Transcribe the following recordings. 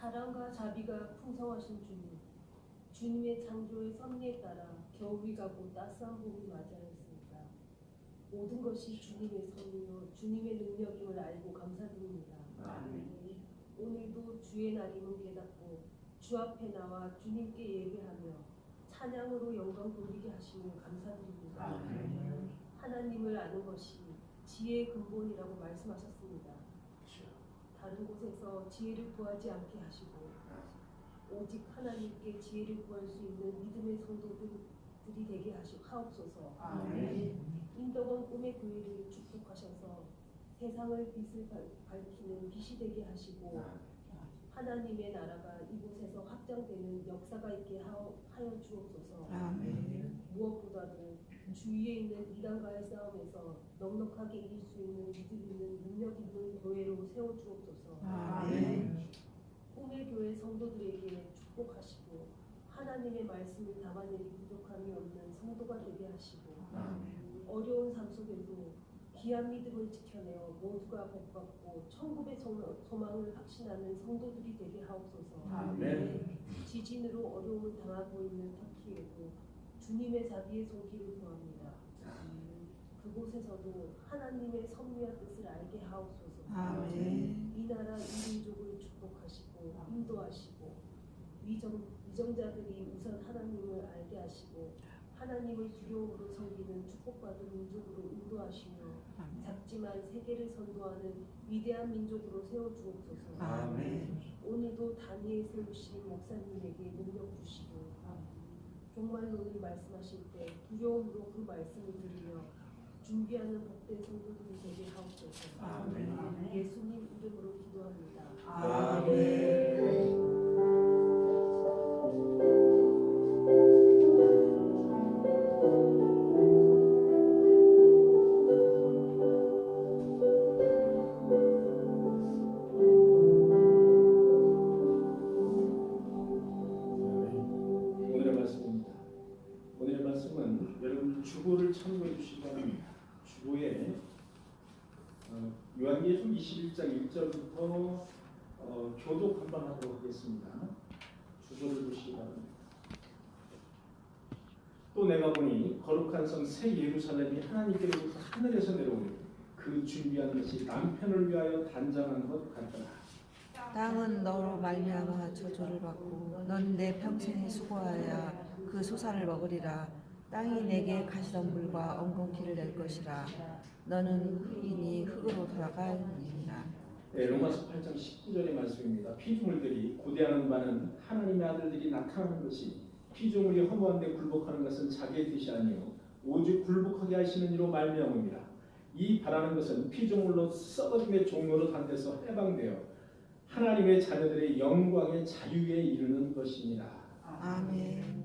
사랑과 자비가 풍성하신 주님, 주님의 창조의 섭리에 따라 겨울이 가고 따스한 봄이 맞이하였습니다. 모든 것이 주님의 섭리요 주님의 능력임을 알고 감사드립니다. 오늘도 주의 날임을 깨닫고 주 앞에 나와 주님께 예배하며 찬양으로 영광 돌리게 하시며 감사드립니다. 하나님을 아는 것이 지혜의 근본이라고 말씀하셨습니다. 다른 곳에서 지혜를 구하지 않게 하시고 오직 하나님께 지혜를 구할 수 있는 믿음의 성도들이 되게 하옵소서. 인덕원 꿈의 교회를 축복하셔서 세상을 빛을 밝히는 빛이 되게 하시고 하나님의 나라가 이곳에서 확장되는 역사가 있게 하여 주옵소서. 무엇보다도 주위에 있는 이단과의 싸움에서 넉넉하게 이길 수 있는 믿음 있는 능력 있는 교회로 세워 주옵소서. 꿈의 교회 성도들에게 축복하시고 하나님의 말씀을 담아내기 부족함이 없는 성도가 되게 하시고 어려운 삶 속에도 귀한 믿음을 지켜내어 모두가 복받고 천국의 소망을 확신하는 성도들이 되게 하옵소서. 지진으로 어려움을 당하고 있는 터키에도 주님의 자비의 손길을 구합니다. 그곳에서도 하나님의 섭리와 뜻을 알게 하옵소서. 이 나라 이 민족을 축복하시고 인도하시고 위정자들이 우선 하나님을 알게 하시고 하나님을 두려움으로 섬기는 축복받은 민족으로 인도하시며 작지만 세계를 선도하는 위대한 민족으로 세워주옵소서. 오늘도 다니엘 세우신 목사님에게 능력 주시고 종말로 오늘 말씀하실 때 두려움으로 그 말씀을 들으며 준비하는 복된 성도들이 되게 하옵소서. 예수님 이름으로 기도합니다. 오늘의 말씀은 여러분 주보를 참고해 주시기 바랍니다. 주보에 요한계시록 21장 1절부터 교독 한번 하도록 하겠습니다. 주보를 보시기 바랍니다. 또 내가 보니 거룩한 성 새 예루살렘이 하나님께로부터 하늘에서 내려오니 그 준비한 것이 남편을 위하여 단장한 것 같더라. 땅은 너로 말미암아 저주를 받고 넌 내 평생에 수고하여 그 소산을 먹으리라. 땅이 내게 가시덤불과 엉겅퀴를 낼 것이라. 너는 흑인이 흙으로 돌아가리라. 네, 로마서 8장 19절의 말씀입니다. 피조물들이 고대하는 바는 하나님의 아들들이 나타나는 것이 피조물이 허무한데 굴복하는 것은 자기의 뜻이 아니요 오직 굴복하게 하시는 이로 말미암음이라. 이 바라는 것은 피조물로 썩어짐의 종로로 단 데서 해방되어 하나님의 자녀들의 영광의 자유에 이르는 것입니다. 아멘.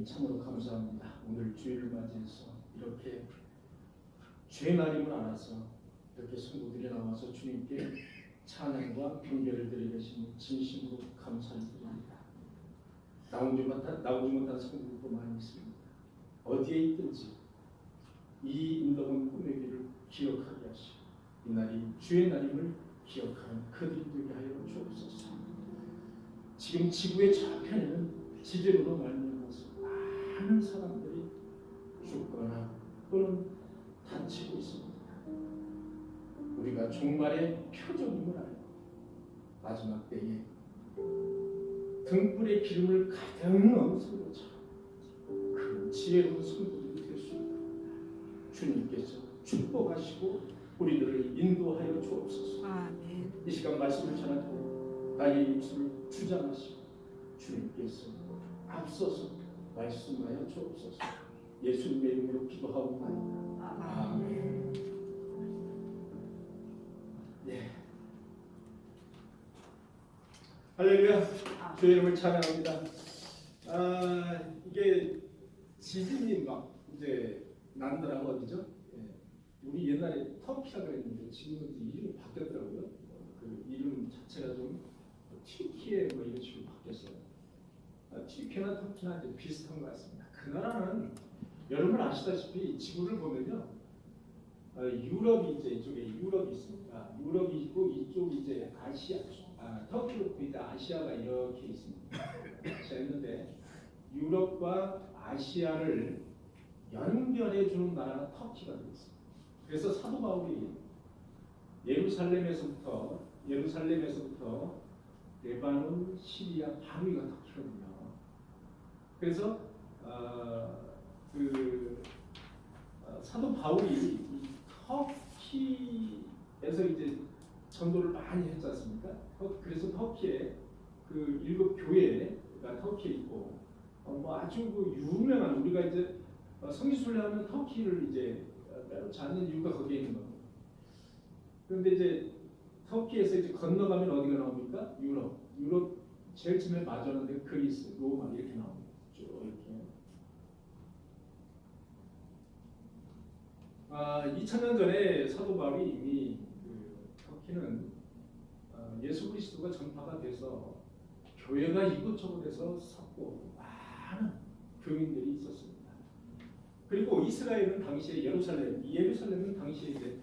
하나님 참으로 감사합니다. 오늘 주일을 맞이해서 이렇게 죄의 날임을 알아서 이렇게 성도들이 나와서 주님께 찬양과 경배를 드리게 하시니 진심으로 감사를 드립니다. 나오지 못한 성도들도 많이 있습니다. 어디에 있든지 이 인덕은 꿈의 길을 기억하게 하시고 이 날이 주의 날임을 기억하는 그들이 되게 하여 주옵소서. 지금 지구의 저편에는 지진으로 말미암아서 많은 사람들이 죽거나 또는 다치고 있습니다. 우리가 종말의 표적임을 알고 마지막 때에 등불에 기름을 가득 넣은 성도처럼 그 지혜로운 성도들이 될 수 있도록 주님께서 축복하시고 우리들을 인도하여 주옵소서. 아멘. 이 시간 말씀을 전하고 나의 입술을 주장하시고 주님께서 앞서서 말씀하여 주옵소서. 예수님의 이름으로 기도하옵나이다. 아멘. 네. 할렐루야. 주의 이름을 찬양합니다. 이게 지진이 막 이제 난다라고 어디죠? 예. 우리 옛날에 터키라 그랬는데 지금은 이제 이름이 바뀌었더라고요. 그 이름 자체가 좀 튀키에 뭐 이런 식으로 바뀌었어요. 튀키나 터키나 이제 비슷한 것 같습니다. 그 나라는 여러분 아시다시피 지구를 보면요, 유럽이 이제 이쪽에 유럽이 있습니다. 유럽이 있고 이쪽 이제 아시아, 터키로 이제 아시아가 이렇게 있습니다. 아시아 있는데 유럽과 아시아를 연결해 주는 나라가 터키가 되겠습니다. 그래서 사도 바울이 예루살렘에서부터 레바논, 시리아, 바로이가 터키거든요. 그래서 사도 바울이 이 터키에서 이제 전도를 많이 했지 않습니까? 그래서 터키에 그 일곱 교회가 터키에 있고 뭐 아주 그 유명한 우리가 이제 성지순례하면 터키를 이제 빼놓지 않는 이유가 거기에 있는 겁니다. 그런데 이제 터키에서 이제 건너가면 어디가 나옵니까? 유럽 제일 처음에 마주하는데 그리스, 로마 이렇게 나옵니다. 쭉 이렇게. 2000년 전에 사도 바울이 이미 터키는 예수 그리스도가 전파가 돼서 교회가 이곳저곳에서 섰고 많은 교인들이 있었습니다. 그리고 이스라엘은 당시에 예루살렘은 당시에 이제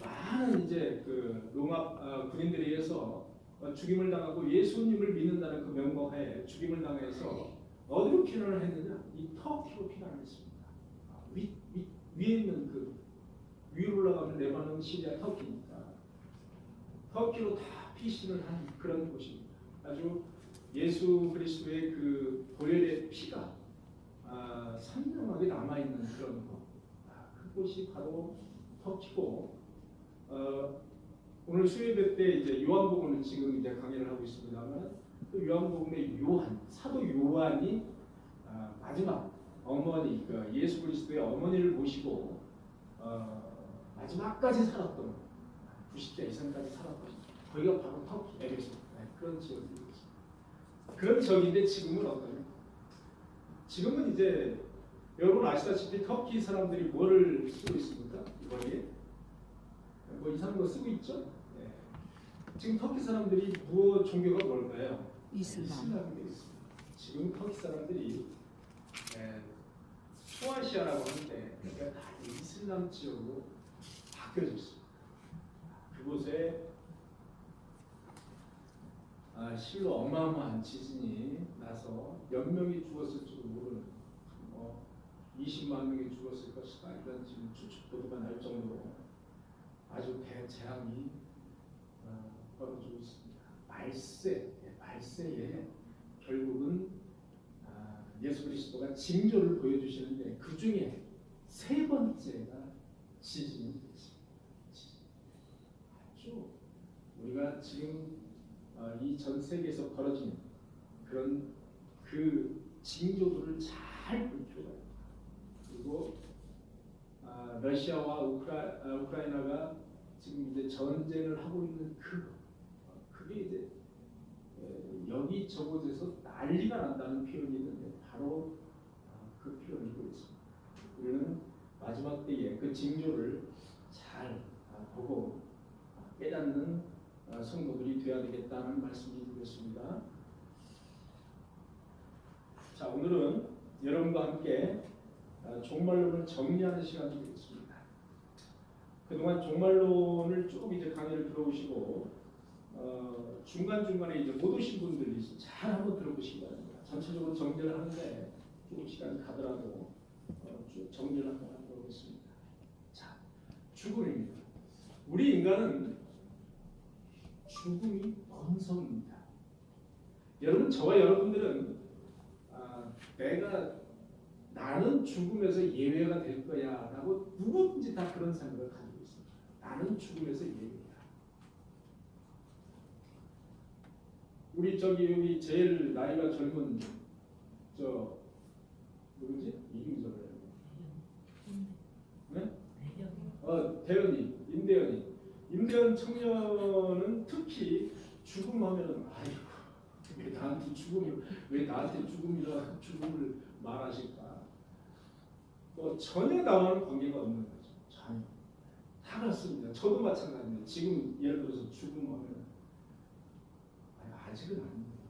많은 이제 그 로마 군인들에 의해서 죽임을 당하고 예수님을 믿는다는 그 명목하에 죽임을 당해서 어디로 피난을 했느냐? 이 터키로 피난을 했습니다. 위에 있는 그 위로 올라가면 레바논, 시리아, 터키니까 터키로 다 피신을 한 그런 곳입니다. 아주 예수 그리스도의 그 보혈의 피가 선명하게 남아있는 그런 곳. 그곳이 바로 터키고 오늘 수요예배 때 이제 요한복음을 지금 이제 강의를 하고 있습니다만 그 요한복음의 사도 요한이 마지막 어머니, 그 예수 그리스도의 어머니를 모시고 마지막까지 살았던 90대 이상까지 살았던 거기가 바로 터키, 에베소 그런 지역입니다. 그런 지역인데 지금은 어떠냐? 지금은 이제 여러분 아시다시피 터키 사람들이 뭐를 쓰고 있습니까? 이번에 뭐 이상한 거 쓰고 있죠? 네. 지금 터키 사람들이 종교가 뭘까요? 이슬람이 되어 있습니다. 지금 터키 사람들이 소아시아라고 하는데 그러니까 다 이슬람 지역으로 바뀌어져 있습니다. 그곳에 실로 어마어마한 지진이 나서 몇 명이 죽었을지도 모르는 20만 명이 죽었을 것이다 이런 지금 추측 보도가 날 정도로 아주 대재앙이 벌어지고 있습니다. 말세에 결국은 예수 그리스도가 징조를 보여주시는데 그 중에 세 번째가 지진이 되겠습니다. 아주 우리가 지금 이 전 세계에서 벌어지는 그런 그 징조들을 잘 볼 필요가 있습니다. 그리고 러시아와 우크라이나가 지금 이제 전쟁을 하고 있는 그게 이제 여기 저곳에서 난리가 난다는 표현이 있는데 바로 그 표현을 하고 있습니다. 우리는 마지막 때에 그 징조를 잘 보고 깨닫는 성도들이 되어야 되겠다는 말씀이 드렸습니다. 자, 오늘은 여러분과 함께 종말론을 정리하는 시간이 되겠습니다. 그동안 종말론을 쭉 이제 강의를 들어오시고 중간중간에 이제 못 오신 분들이 잘 한번 들어보시기 바랍니다. 전체적으로 정리를 하는데 조금 시간이 가더라도 쭉 정리를 한번 하도록 하겠습니다. 자, 죽음입니다. 우리 인간은 죽음이 본성입니다. 여러분, 저와 여러분들은 나는 죽음에서 예외가 될 거야 라고 누구든지 다 그런 생각을 가지고 있습니다. 나는 죽음에서 예외야. 우리 여기 제일 나이가 젊은 누구지? 이름이 저래요. 네? 대현이, 임대현 청년은 특히 죽음하면은 아이고 왜 나한테 죽음을 말하실까? 전혀 나와는 관계가 없는 거죠. 전혀. 다 그렇습니다. 저도 마찬가지입니다. 지금 예를 들어서 죽음하면 아직은 아닙니다.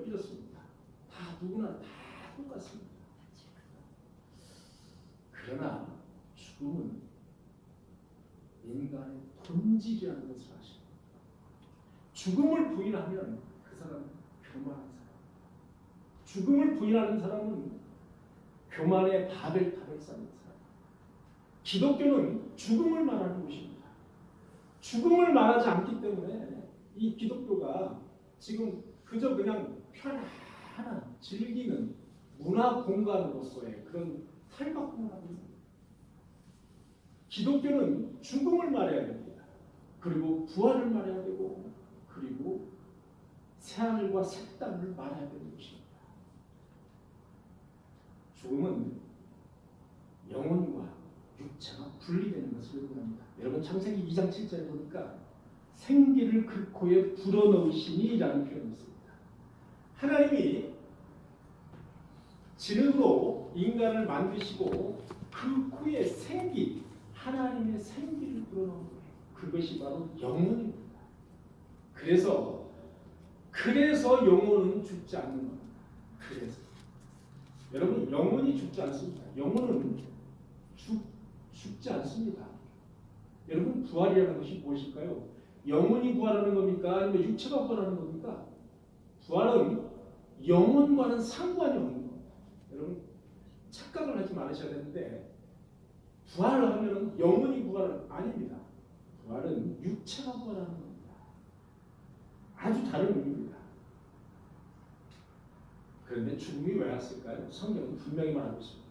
이렇습니다. 다 누구나 다 똑같습니다. 그러나 죽음은 인간의 본질이라는 것을 아십니다. 죽음을 부인하면 그 사람은 교만한 사람. 죽음을 부인하는 사람은 교만의 바벨탑에 쌓인 사람. 기독교는 죽음을 말하는 것입니다. 죽음을 말하지 않기 때문에 이 기독교가 지금 그저 그냥 편안한 즐기는 문화 공간으로서의 그런 탈바꿈합니다. 기독교는 죽음을 말해야 됩니다. 그리고 부활을 말해야 되고, 그리고 새하늘과 새 땅을 말해야 되는 것입니다. 죽음은 영혼과 육체가 분리되는 것을 의미합니다. 여러분, 창세기 2장 7절에 보니까 생기를 그 코에 불어넣으시니라는 표현이 있습니다. 하나님이 진흙으로 인간을 만드시고 그 코에 하나님의 생기를 불어넣은 거예요. 그것이 바로 영혼입니다. 그래서 영혼은 죽지 않는 겁니다. 여러분, 영혼이 죽지 않습니다. 영혼은 죽지 않습니다. 여러분, 부활이라는 것이 무엇일까요? 영혼이 부활하는 겁니까? 아니면 육체가 부활하는 겁니까? 부활은 영혼과는 상관이 없는 겁니다. 여러분, 착각을 하지 말으셔야 되는데, 부활을 하면 영혼이 부활은 아닙니다. 부활은 육체가 부활하는 겁니다. 아주 다른 의미입니다. 그런데 죽음이 왜 왔을까요? 성경은 분명히 말하고 있습니다.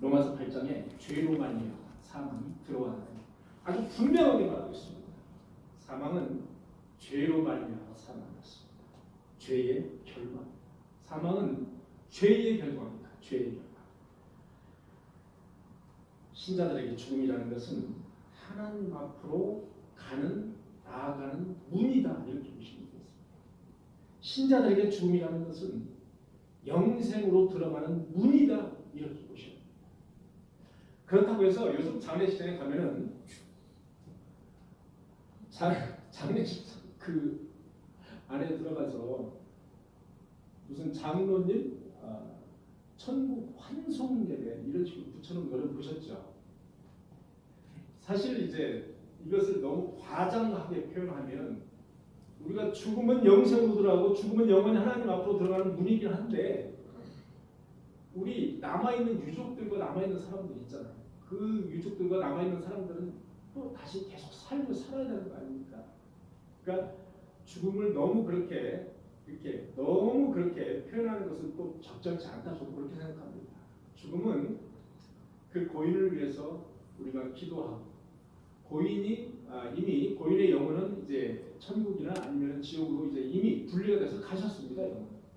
로마서 8장에 죄로 말미암아 사망이 들어왔다. 아주 분명하게 말하고 있습니다. 사망은 죄로 말미암아 사망이었습니다. 죄의 결과. 사망은 죄의 결과입니다. 죄의 결과. 신자들에게 죽음이라는 것은 하나님 앞으로 나아가는 문이다, 이렇게 보시면 되겠습니다. 신자들에게 죽음이라는 것은 영생으로 들어가는 문이다, 이렇게 보시면 됩니다. 그렇다고 해서 요즘 장례식장에 가면은 장례식 그 안에 들어가서 무슨 장로님 천국 환송 예배 이런 식으로 붙여놓은 거를 보셨죠? 사실 이제 이것을 너무 과장하게 표현하면 우리가 죽음은 영생으로 들어가고 죽음은 영원히 하나님 앞으로 들어가는 문이긴 한데, 우리 남아있는 유족들과 남아있는 사람들 있잖아요. 그 유족들과 남아있는 사람들은 또 다시 계속 삶을 살아야 되는 거 아닙니까? 그러니까 죽음을 너무 그렇게 표현하는 것은 또 적절치 않다, 저도 그렇게 생각합니다. 죽음은 그 고인을 위해서 우리가 기도하고, 이미 고인의 영혼은 이제 천국이나 아니면 지옥으로 이제 이미 분리가 돼서 가셨습니다.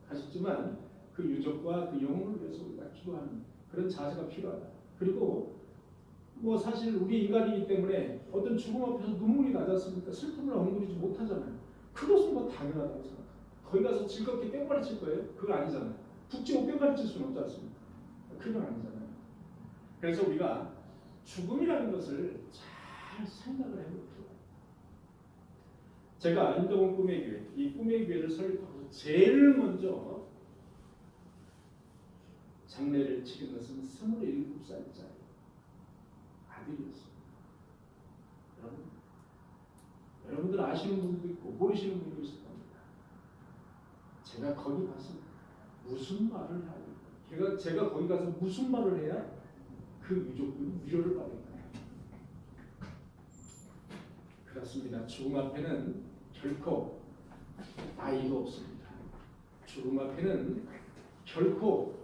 가셨지만 그 유족과 그 영혼을 위해서 우리가 기도하는 그런 자세가 필요하다. 그리고 사실 우리 인간이기 때문에 어떤 죽음 앞에서 눈물이 나지 않습니까? 슬픔을 억누르지 못하잖아요. 그것은 당연하다고 생각합니다. 거기 가서 즐겁게 뺑판을 칠 거예요? 그거 아니잖아요. 북치고 뺑판을 칠 수는 없지 않습니까? 그건 아니잖아요. 그래서 우리가 죽음이라는 것을 잘 생각을 해볼 필요가 있다. 제가 인도원 꿈의 교회, 이 꿈의 교회를 설립하고 제일 먼저 장례를 치른 것은 27살짜리 아들이었어요. 여러분들 아시는 분도 있고 모르시는 분도 있을 겁니다. 제가 거기 가서 무슨 말을 해야 될까? 제가 거기 가서 무슨 말을 해야 그 유족들이 위로를 받을까요? 그렇습니다. 죽음 앞에는 결코 나이가 없습니다. 죽음 앞에는 결코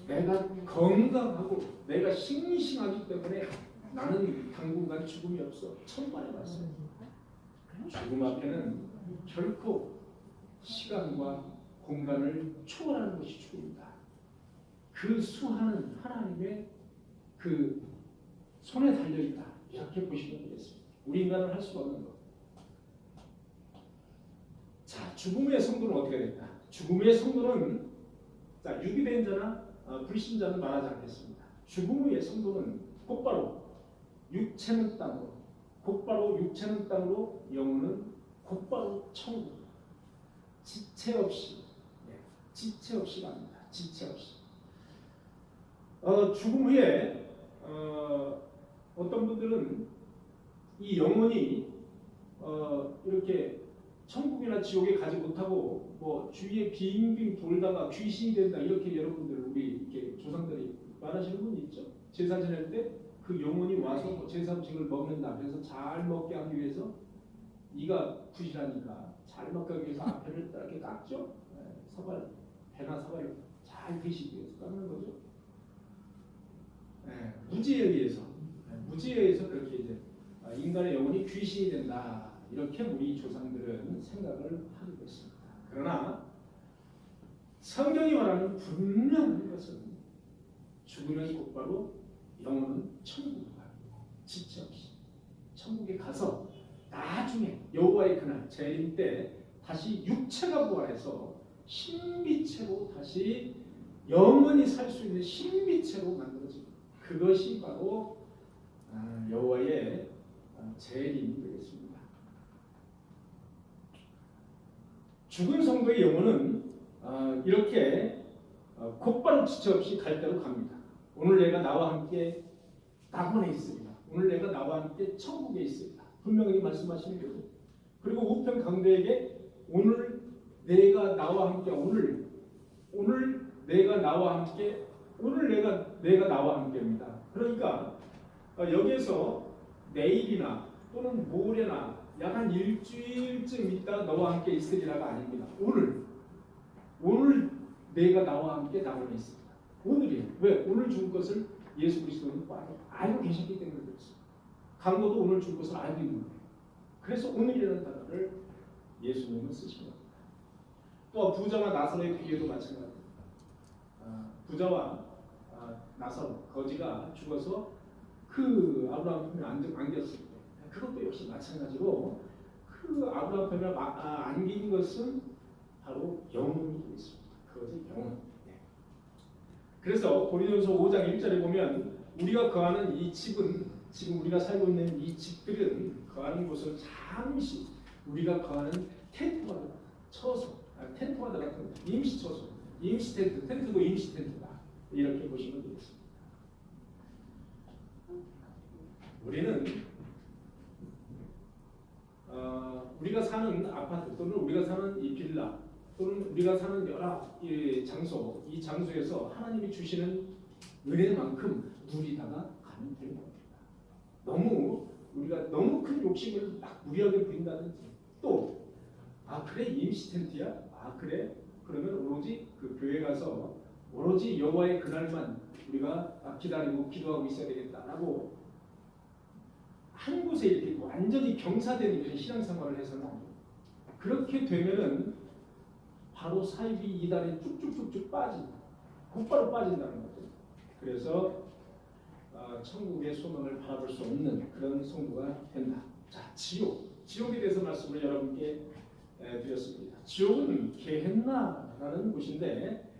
내가 건강하고 내가 싱싱하기 때문에 나는 당분간 죽음이 없어. 천만에 봤어요. 죽음 앞에는 결코 시간과 공간을 초월하는 것이 죽음이다. 그 수하는 하나님의 그 손에 달려있다. 이렇게 보시면 되겠습니다. 우리 인간은 할 수가 없는 것. 자, 죽음의 성도는 어떻게 될까? 죽음의 성도는 자, 유기된 자나 불신자는 말하지 않겠습니다. 죽음의 성도는 곧바로 육체는 땅으로, 곧바로 육체는 땅으로, 영혼은 곧바로 천국. 지체 없이, 지체 없이 갑니다. 지체 없이. 죽음 후에 어떤 분들은 이 영혼이 이렇게 천국이나 지옥에 가지 못하고 뭐 주위에 빙빙 돌다가 귀신이 된다 이렇게 여러분들 우리 이렇게 조상들이 말하시는 분이 있죠. 제사 지낼 때 그 영혼이 와서 뭐 제사 음식을 먹는다. 그래서 잘 먹게 하기 위해서 이가 부실하니까 잘 먹게 하기 위해서 앞에를 이렇게 깎죠. 사발 배나 사발을 잘 드시기 위해서 깎는 거죠. 무지에 의해서 그렇게 이제 인간의 영혼이 귀신이 된다. 이렇게 우리 조상들은 생각을 하고 있습니다. 그러나 성경이 말하는 분명한 것은 죽으면 곧바로 영혼은 천국으로 가고 지체 없이 천국에 가서 나중에 여호와의 그날 재림 때 다시 육체가 부활해서 신비체로 다시 영원히 살 수 있는 신비체로 만들어집니다. 그것이 바로 여호와의 재림이 되겠습니다. 죽은 성도의 영혼은 이렇게 곧바로 지체 없이 갈 대로 갑니다. 오늘 내가 나와 함께 낙원에 있습니다. 오늘 내가 나와 함께 천국에 있습니다. 분명히 말씀하시는 거죠. 그리고 우편 강도에게 오늘 내가 나와 함께 오늘 내가 나와 함께 오늘 내가 나와 함께입니다. 그러니까 여기에서 내일이나 또는 모레나 약 한 일주일쯤 있다 너와 함께 있으리라가 아닙니다. 오늘 내가 나와 함께 낙원에 있습니다. 오늘이에요. 왜? 오늘 줄 것을 예수 그리스도는 알고 계셨기 때문에 그렇습니다. 강도도 오늘 줄 것을 알고 있는 거예요. 그래서 오늘이라는 단어를 예수님은 쓰신 겁니다. 또 부자와 나사로의 비유도 마찬가지입니다. 부자와 나사로 거지가 죽어서 그 아브라함 품에 안겼을 때 그것도 역시 마찬가지로 그 아브라함 품에 안긴 것은 바로 영혼이 있습니다. 그것이 영혼. 그래서 고린도전서 5장 1절에 보면 우리가 거하는 이 집은 지금 우리가 살고 있는 이 집들은 거하는 곳은 잠시 우리가 거하는 텐트와도 같은 처소, 텐트와도 같은 임시 처소, 임시 텐트, 텐트고 임시 텐트다. 이렇게 보시면 되겠습니다. 우리는 우리가 사는 아파트 또는 우리가 사는 이 빌라 또는 우리가 사는 여러 장소, 이 장소에서 하나님이 주시는 은혜만큼 누리다가 가면 되는 겁니다. 우리가 너무 큰 욕심을 막 무리하게 부린다든지 또 그래 임시 텐트야? 그래? 그러면 오로지 그 교회 가서 오로지 여호와의 그날만 우리가 기다리고 기도하고 있어야 되겠다라고 한 곳에 이렇게 완전히 경사되는 그런 신앙생활을 해서는 안 돼요. 그렇게 되면은 바로 사이비 이단에 쭉쭉쭉쭉 곧바로 빠진다는 거죠. 그래서 천국의 소망을 바라볼 수 없는 그런 성도가 된다. 자, 지옥에 대해서 말씀을 여러분께 드렸습니다. 지옥은 게헨나라는 곳인데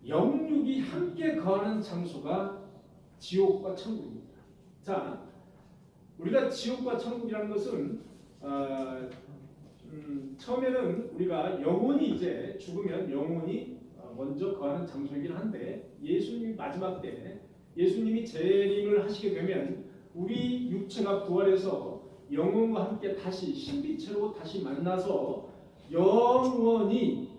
영육이 함께 거하는 장소가 지옥과 천국입니다. 자, 우리가 지옥과 천국이라는 것은 처음에는 우리가 영혼이 이제 죽으면 영혼이 먼저 거하는 장소이긴 한데 예수님이 마지막 때 예수님이 재림을 하시게 되면 우리 육체가 부활해서 영혼과 함께 다시 신비체로 다시 만나서 영원히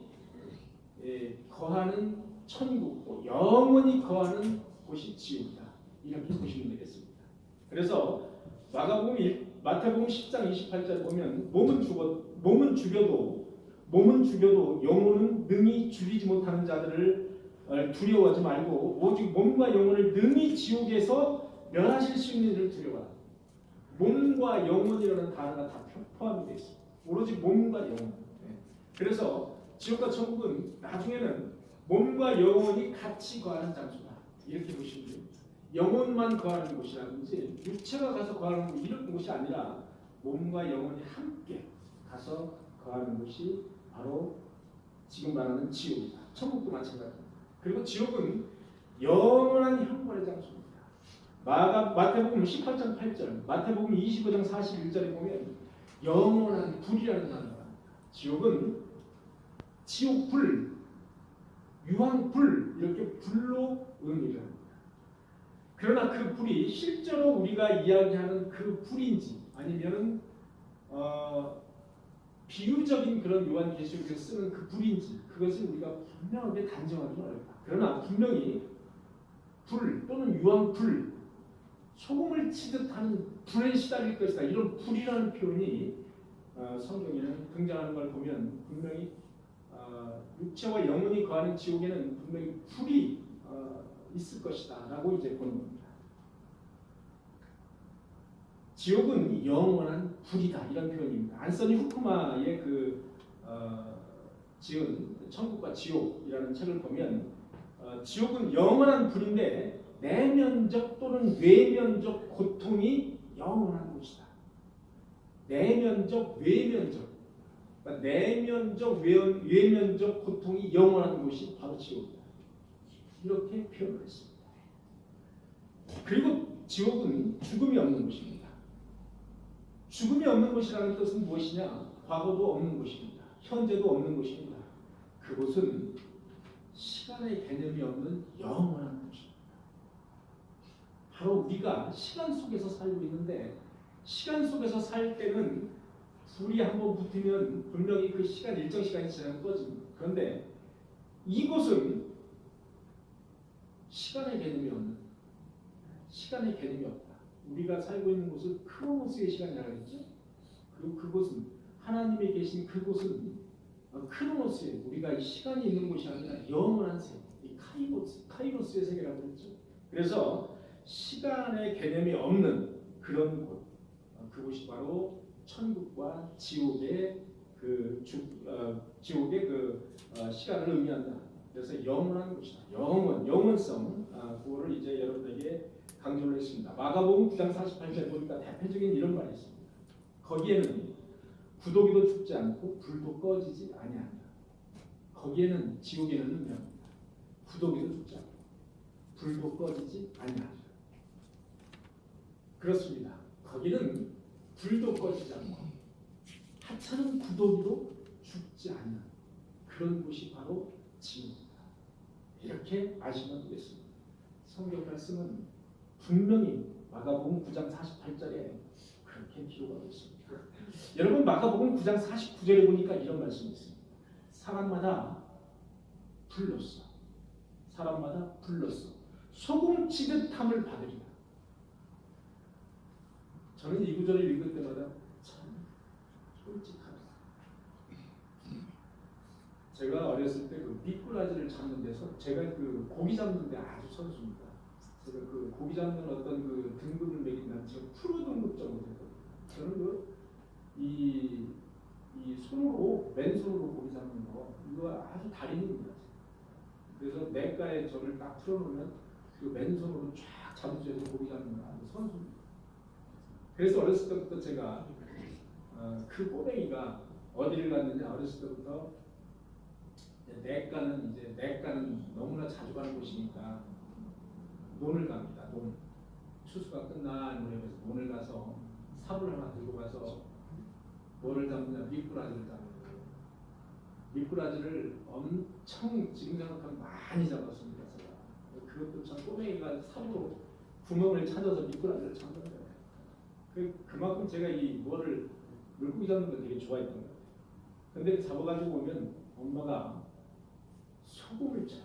거하는 천국, 또 영원히 거하는 곳이 지옥이다. 이렇게 보시면 되겠습니다. 그래서 마태복음 10장 28절 보면 몸은 죽여도 영혼은 능히 죽이지 못하는 자들을 두려워하지 말고 오직 몸과 영혼을 능히 지옥에서 멸하실 수 있는 이를 두려워하라. 몸과 영혼이라는 단어가 다 포함이 되어 있습니다. 오로지 몸과 영혼. 그래서 지옥과 천국은 나중에는 몸과 영혼이 같이 거하는 장소다. 이렇게 보시면 됩니다. 영혼만 거하는 곳이라든지 육체가 가서 거하는 곳 이런 곳이 아니라 몸과 영혼이 함께 가서 거하는 곳이 바로 지금 말하는 지옥이다. 천국도 마찬가지입니다. 그리고 지옥은 영원한 형벌의 장소입니다. 마태복음 18장 8절, 마태복음 25장 41절에 보면 영원한 불이라는 단어가 지옥은 지옥불, 유황불 이렇게 불로 의미를 합니다. 그러나 그 불이 실제로 우리가 이야기하는 그 불인지 아니면은 비유적인 그런 요한계시록에서 쓰는 그 불인지 그것을 우리가 분명하게 단정하기는 어렵다. 그러나 분명히 불 또는 유황불, 소금을 치듯 하는 불에 시달릴 것이다. 이런 불이라는 표현이 성경에는 등장하는 걸 보면 분명히 육체와 영혼이 거하는 지옥에는 분명히 불이 있을 것이다 라고 이제 보는 겁니다. 지옥은 영원한 불이다 이런 표현입니다. 안서니 후쿠마의 지은 천국과 지옥이라는 책을 보면 지옥은 영원한 불인데 내면적 또는 외면적 고통이 영원한 곳이다. 내면적, 외면적, 그러니까 내면적, 외면적 고통이 영원한 곳이 바로 지옥이다. 이렇게 표현을 했습니다. 그리고 지옥은 죽음이 없는 곳입니다. 죽음이 없는 곳이라는 뜻은 무엇이냐? 과거도 없는 곳입니다. 현재도 없는 곳입니다. 그곳은 시간의 개념이 없는 영원한 곳입니다. 바로 우리가 시간 속에서 살고 있는데 시간 속에서 살 때는 불이 한번 붙으면 분명히 그 시간 일정 시간이 지나면 꺼집니다. 그런데 이곳은 시간의 개념이 없다. 우리가 살고 있는 곳은 크로노스의 시간이라고 했죠. 그리고 그곳은 하나님이 계신 그곳은 크로노스의 우리가 시간이 있는 곳이 아니라 영원한 세계, 이 카이로스의 세계라고 했죠. 그래서 시간의 개념이 없는 그런 곳, 그곳이 바로 천국과 지옥의 시간을 의미한다. 그래서 영원한 곳이다. 영원성, 그거를 이제 여러분에게 강조를 했습니다. 마가복음 9장 48절 보니까 대표적인 이런 말이 있습니다. 거기에는 구더기도 죽지 않고 불도 꺼지지 아니하니라. 거기에는 지옥에는 의미합니다. 구더기도 죽지 않고 불도 꺼지지 아니하니라. 그렇습니다. 거기는 불도 꺼지지 않고 하찮은 구더기도 죽지 않는 그런 곳이 바로 지옥이다. 이렇게 아시면 되겠습니다. 성경 말씀은 분명히 마가복음 9장 48절에 그렇게 기록하고 있습니다. 여러분 마가복음 9장 49절에 보니까 이런 말씀이 있습니다. 사람마다 불렀어. 소금 치듯함을 받으리라. 저는 이 구절을 읽을 때마다 참 솔직합니다. 제가 어렸을 때 그 미꾸라지를 잡는 데서 제가 그 고기 잡는 데 아주 선수입니다. 제가 그 고기 잡는 어떤 그 등급을 매긴다면 제가 프로 등급 정도 됐거든요. 저는 이 손으로 맨손으로 고기 잡는 거 이거 아주 달인입니다. 그래서 냇가에 저를 딱 틀어놓으면 그 맨손으로 쫙 잡으셔서 고기 잡는 거 아주 선수입니다. 그래서 어렸을 때부터 제가 그 꼬맹이가 어디를 갔느냐 어렸을 때부터 내과는 너무나 자주 가는 곳이니까 논을 갑니다. 논. 추수가 끝난 무렵에서 논을 가서 삽을 하나 들고 가서 뭐를 잡느냐, 미꾸라지를 잡는 거예요. 미꾸라지를 엄청 지금 생각하면 많이 잡았습니다. 제가. 그것도 참 꼬맹이가 삽으로 구멍을 찾아서 미꾸라지를 잡는 거예요. 그만큼 제가 이 뭐를 물고기 잡는 걸 되게 좋아했던 거예요. 근데 잡아가지고 오면 엄마가 소금을 쳐요.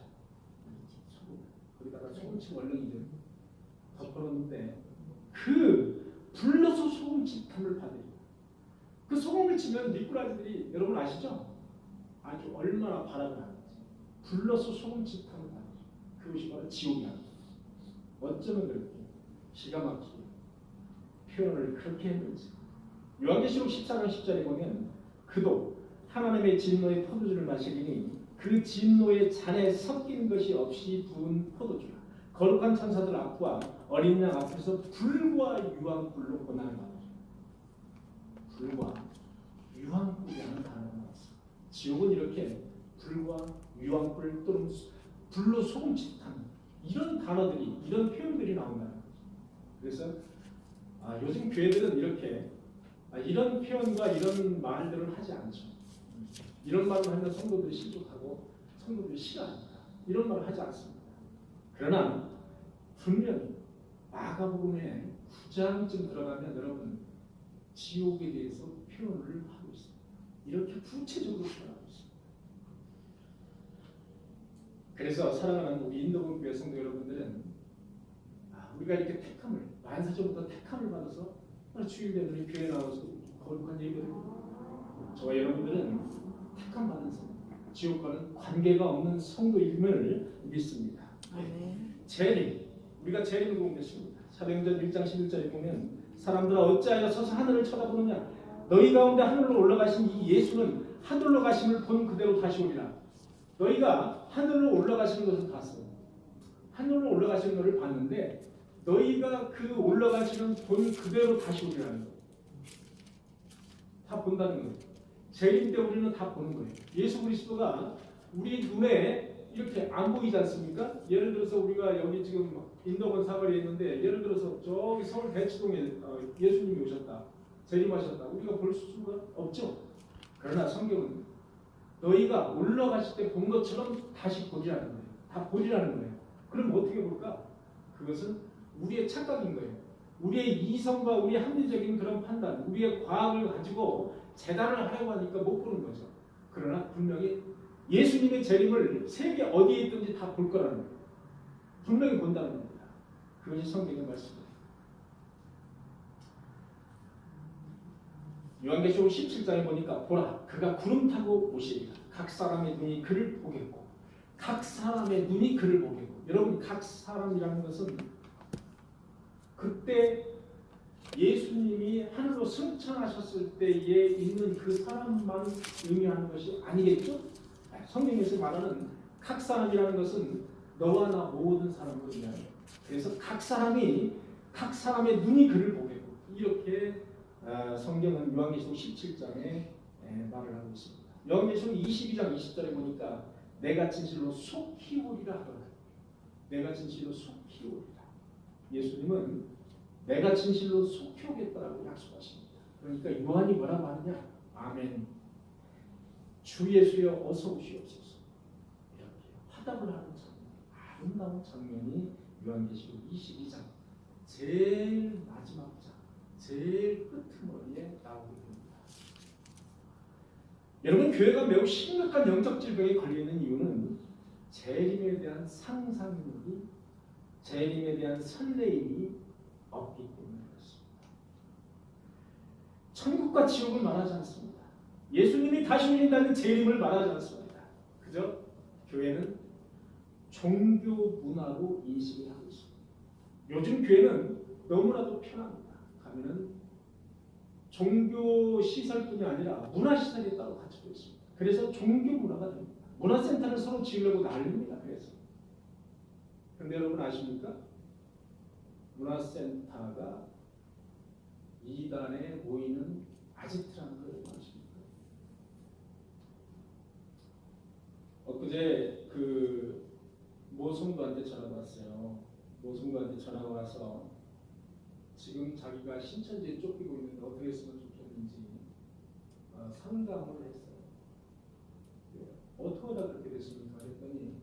소금. 거기다가 소금치고 얼른 좀 덮어놓는데 그 불러서 소금치탐을 받아요. 그 소금을 치면 미꾸라지들이 여러분 아시죠? 아주 얼마나 바람을 하는지 불러서 소금치탐을 받아요. 그것이 바로 지옥이야. 어쩌면 그렇게 기가 막히게 표현을 그렇게 했는지. 요한계시록 14장 10절에 보면 그도 하나님의 진노의 포도주를 마시리니 그 진노의 잔에 섞인 것이 없이 부은 포도주라. 거룩한 천사들 앞과 어린 양 앞에서 불과 유황불로 고난을 받았다. 불과 유황불이라는 단어가 나왔어. 지옥은 이렇게 불과 유황불 또는 불로 소금치탄 이런 단어들이 이런 표현들이 나온다는 거죠. 그래서 요즘 교회들은 이렇게 이런 표현과 이런 말들을 하지 않죠. 이런 말을 하면 성도들이 실족하고 성도들이 싫어합니다. 이런 말을 하지 않습니다. 그러나 분명히 마가복음에 9장쯤 들어가면 여러분 지옥에 대해서 표현을 하고 있습니다. 이렇게 구체적으로 표현하고 있습니다. 그래서 사랑하는 우리 인도군 교회 성도 여러분들은 우리가 이렇게 택함을 만사적으로 택함을 받아서 주일 되면 교회 나와서 거룩한 예배를 저와 여러분들은 택함 받은 성도, 지옥과는 관계가 없는 성도임을 믿습니다. 재림, 우리가 재림을 공개했습니다. 사도행전 1장 11절에 보면 사람들아 어찌하여 서서 하늘을 쳐다보느냐 너희 가운데 하늘로 올라가신 이 예수는 하늘로 가심을 본 그대로 다시 오리라. 너희가 하늘로 올라가시는 것을 봤어. 하늘로 올라가시는 것을 봤는데 너희가 그 올라가시는 본 그대로 다시 오리라는 거예요. 다 본다는 거예요. 재림 때 우리는 다 보는 거예요. 예수 그리스도가 우리 눈에 이렇게 안 보이지 않습니까? 예를 들어서 우리가 여기 지금 인덕원 사거리에 있는데 예를 들어서 저기 서울 대치동에 예수님이 오셨다. 재림하셨다. 우리가 볼 수가 없죠. 그러나 성경은 너희가 올라가실 때 본 것처럼 다시 보리라는 거예요. 다 보리라는 거예요. 그럼 어떻게 볼까? 그것은 우리의 착각인 거예요. 우리의 이성과 우리의 합리적인 그런 판단, 우리의 과학을 가지고 재단을 하려고 하니까 못 보는 거죠. 그러나 분명히 예수님의 재림을 세계 어디에 있든지 다 볼 거라는 거예요. 분명히 본다는 겁니다. 그것이 성경의 말씀입니다. 요한계시록 17장에 보니까 보라 그가 구름 타고 오시리라. 각 사람의 눈이 그를 보겠고 각 사람의 눈이 그를 보겠고 여러분 각 사람이라는 것은 그때 예수님이 하늘로 승천하셨을 때에 있는 그 사람만 의미하는 것이 아니겠죠? 성경에서 말하는 각 사람이라는 것은 너와 나 모든 사람을 의미하는 거예요. 그래서 각 사람이 각 사람의 눈이 그를 보겠고 이렇게 성경은 요한계시록 17장에 말을 하고 있습니다. 요한계시록 22장 20절에 보니까 내가 진실로 속히 오리라 하더라. 내가 진실로 속히 오리라. 예수님은 내가 진실로 속히 오겠다라고 약속하십니다. 그러니까 요한이 뭐라고 하느냐? 아멘. 주 예수여 어서 오시옵소서. 이렇게 화답을 하는 장면, 아름다운 장면이 요한계시록 22장 제일 마지막 장, 제일 끄트머리에 나오게 됩니다. 여러분 교회가 매우 심각한 영적 질병에 걸려 있는 이유는 재림에 대한 상상력이, 재림에 대한 설레임이 없기 때문에 그렇습니다. 천국과 지옥을 말하지 않습니다. 예수님이 다시 오신다는 재림을 말하지 않습니다. 그저 교회는 종교 문화로 인식을 하고 있습니다. 요즘 교회는 너무나도 편합니다. 가면은 종교 시설뿐이 아니라 문화 시설이 따로 갖춰져 있습니다. 그래서 종교 문화가 됩니다. 문화센터를 서로 지으려고 난립니다. 그래서. 근데 여러분 아십니까? 문화센터가 이단에 모이는 아지트라는 걸 아십니까? 어떤 어제 그 모성도한테 전화가 왔어요. 모성도한테 전화가 와서 지금 자기가 신천지에 쫓기고 있는데 어떻게 했으면 좋겠는지 상담을 했어요. 어떻게 하다 그렇게 됐습니까? 그랬더니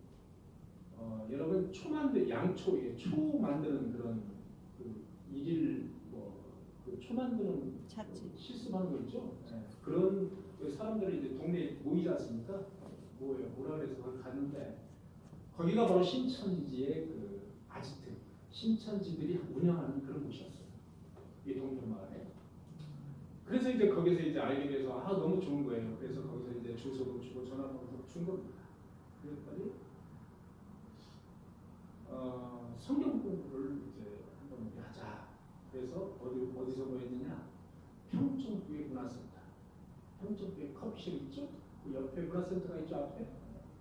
여러분 양초에 초 만드는 그런 그 일일 그 초 만드는 찾지. 실습하는 거 있죠? 네. 그런 사람들이 이제 동네에 모이지 않습니까? 뭐라 그래서 거기 갔는데 거기가 바로 신천지의 그 아지트 신천지들이 운영하는 그런 곳이었어요. 이 동네 마을에. 그래서 이제 거기서 이제 알게 돼서 너무 좋은 거예요. 그래서 거기서 이제 주소도 주고 전화번호도 준 겁니다. 그랬더니 성경 공부를 이제 한번 우리 하자. 그래서 어디서 모였느냐? 평촌교회 문화센터. 평촌교회 커피숍 있죠? 그 옆에 문화센터가 있죠 앞에?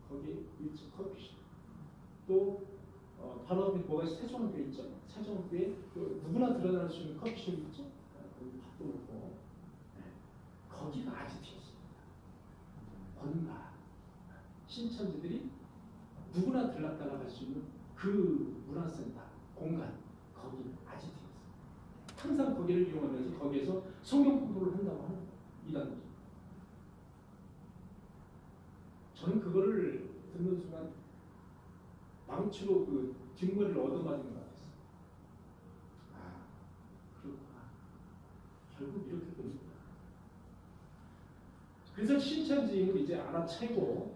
거기 1층 커피숍. 또 바로 앞에 뭐가 세종교회 있죠? 세종교회 그 누구나 들어갈 수 있는 커피숍 있죠? 거기 밥도 먹고 거기가 아지트였습니다. 본가 신천지들이 누구나 들락달락 할 수 있는 그 문화센터 공간 거기 아지트였어요. 항상 거기를 이용하면서 거기에서 성경 공부를 한다고 하는 거예요. 이단들. 저는 그거를 듣는 순간 망치로 그 뒷머리를 얻어맞은 것 같았어요. 그렇구나. 결국 이렇게 됩니다. 그래서 신천지인을 이제 알아채고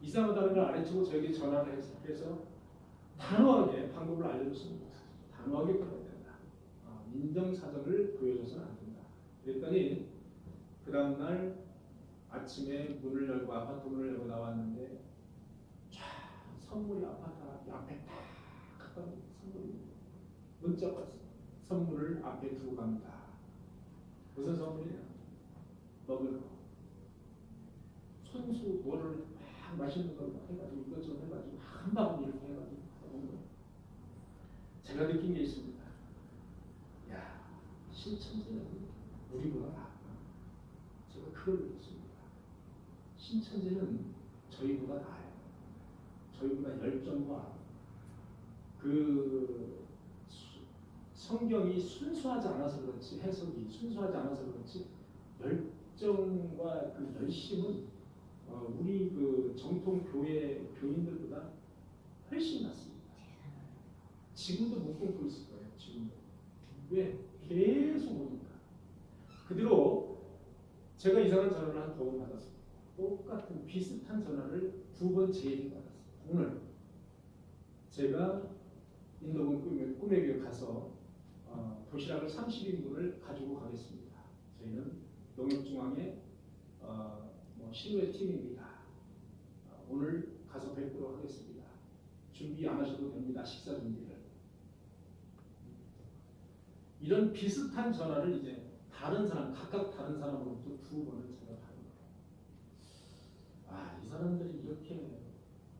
이상하다는 걸 알아채고 저에게 전화를 해서 단호하게 방법을 알려줬습니다. 단호하게 풀어야 된다. 인정사정을 보여줘서는 안 된다. 그랬더니 그 다음날 아침에 문을 열고 아파트 문을 열고 나왔는데 선물이 아파트 앞에 딱 갖다 놓은 선물이 문자가 왔어요. 선물을 앞에 두고 갑니다. 무슨 선물이냐? 먹을 거. 손수 뭐를 막 맛있는 걸 해가지고 이것저것 해가지고 한 바구니 이렇게 해가지고 먹은 거예요. 제가 느낀 게 있습니다. 야, 신천지는 우리보다 낫다. 제가 그걸 느꼈습니다. 신천지는 저희보다 나아요. 저희보다 열정과 그 성경이 순수하지 않아서 그렇지 해석이 순수하지 않아서 그렇지 열정과 그 열심은 우리 그 정통 교회 교인들보다 훨씬 낫습니다. 지금도 못 끊고 있을 거예요. 지금도. 왜? 계속 오니까. 그대로 제가 이상한 전화를 한 2번 받았어요. 똑같은 비슷한 전화를 2번 제에게 받았어요. 오늘 제가 인도군 꿈의 교회 가서 도시락을 30인분을 가지고 가겠습니다. 저희는 농협중앙의 실외 팀입니다. 오늘 가서 뵙도록 하겠습니다. 준비 안 하셔도 됩니다. 식사 준비를. 이런 비슷한 전화를 이제 각각 다른 사람으로부터 2번을 제가 받은 거예요. 이 사람들이 이렇게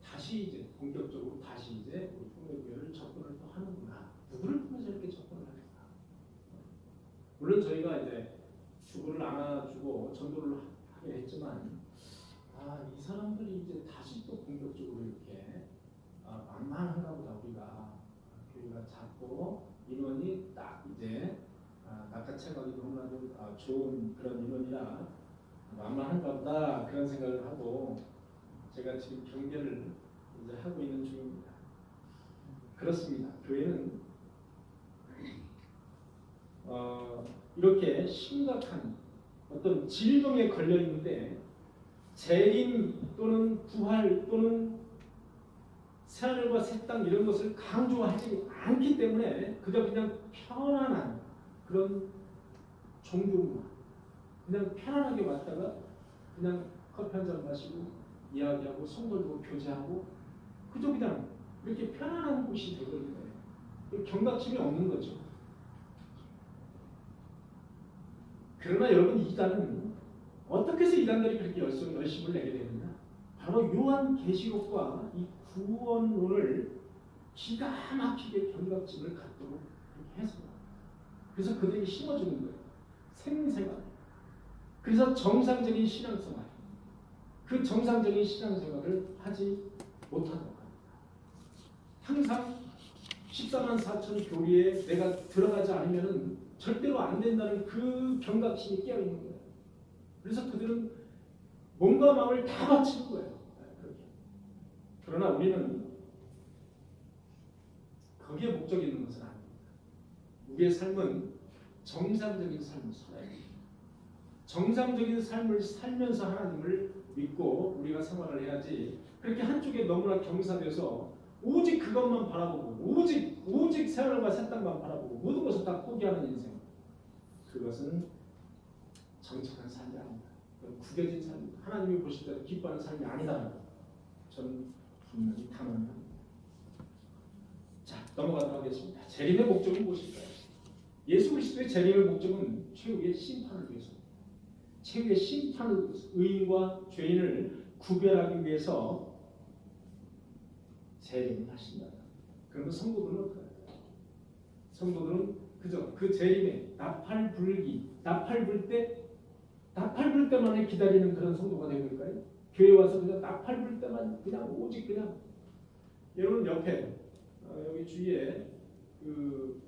다시 이제 본격적으로 다시 이제 우리 꿈의교회를 접근을 또 하는구나. 누구를 통해서 이렇게 접근을 할까? 물론 저희가 이제 주부를 안아주고 전도를 하게 했지만 이 사람들이 이제 다시 또 본격적으로 이렇게 만만한가 보다 우리가 교회가 작고 인원이 딱 이제 낚아채가기도 너무나도 좋은 그런 인원이라 만만한가 보다 그런 생각을 하고 제가 지금 경계를 이제 하고 있는 중입니다. 그렇습니다. 교회는 이렇게 심각한 어떤 질병에 걸려 있는데 재림 또는 부활 또는 새하늘과 새 땅 이런 것을 강조하지 않기 때문에 그냥 편안한 그런 종교문화 그냥 편안하게 왔다가 그냥 커피 한잔 마시고 이야기하고 성걸도 교제하고 그저 그냥 이렇게 편안한 곳이 되거든요. 경각심이 없는 거죠. 그러나 여러분 이단은 어떻게 해서 이단들이 그렇게 열심을 내게 되느냐? 바로 요한계시록과 이 구원론을 기가 막히게 경각심을 갖도록 그렇게 해서 그래서 그들에게 심어주는 거예요. 생생한. 그래서 정상적인 신앙생활. 그 정상적인 신앙생활을 하지 못한다고 합니다. 항상 14만 4천 교리에 내가 들어가지 않으면 절대로 안 된다는 그 경각심이 깨어있는 거예요. 그래서 그들은 몸과 마음을 다 바치는 거예요. 그러나 우리는 거기에 목적이 있는 것은 아닙니다. 우리의 삶은 정상적인 삶을 살아야 합니다. 정상적인 삶을 살면서 하나님을 믿고 우리가 생활을 해야지, 그렇게 한쪽에 너무나 경사돼서 오직 그것만 바라보고 오직 세월과 새 땅만 바라보고 모든 것을 다 포기하는 인생, 그것은 정착한 삶이 아닙니다. 구겨진 삶입니다. 하나님이 보실 때도 기뻐하는 삶이 아니다라는 것, 저는 분명히 단언합니다. 자, 넘어가도록 하겠습니다. 재림의 목적은 무엇일까요? 예수 그리스도의 재림의 목적은 최후의 심판을 위해서입니다. 최후의 심판을, 의인과 죄인을 구별하기 위해서 재림을 하신다. 그러면 성도들은 어떻게 할까요? 성도들은 그저 그 재림에 나팔 불 때만에 기다리는 그런 성도가 되볼까요? 교회 와서 그냥 나팔 불 때만 그냥 오직 그냥, 여러분 옆에 여기 주위에 그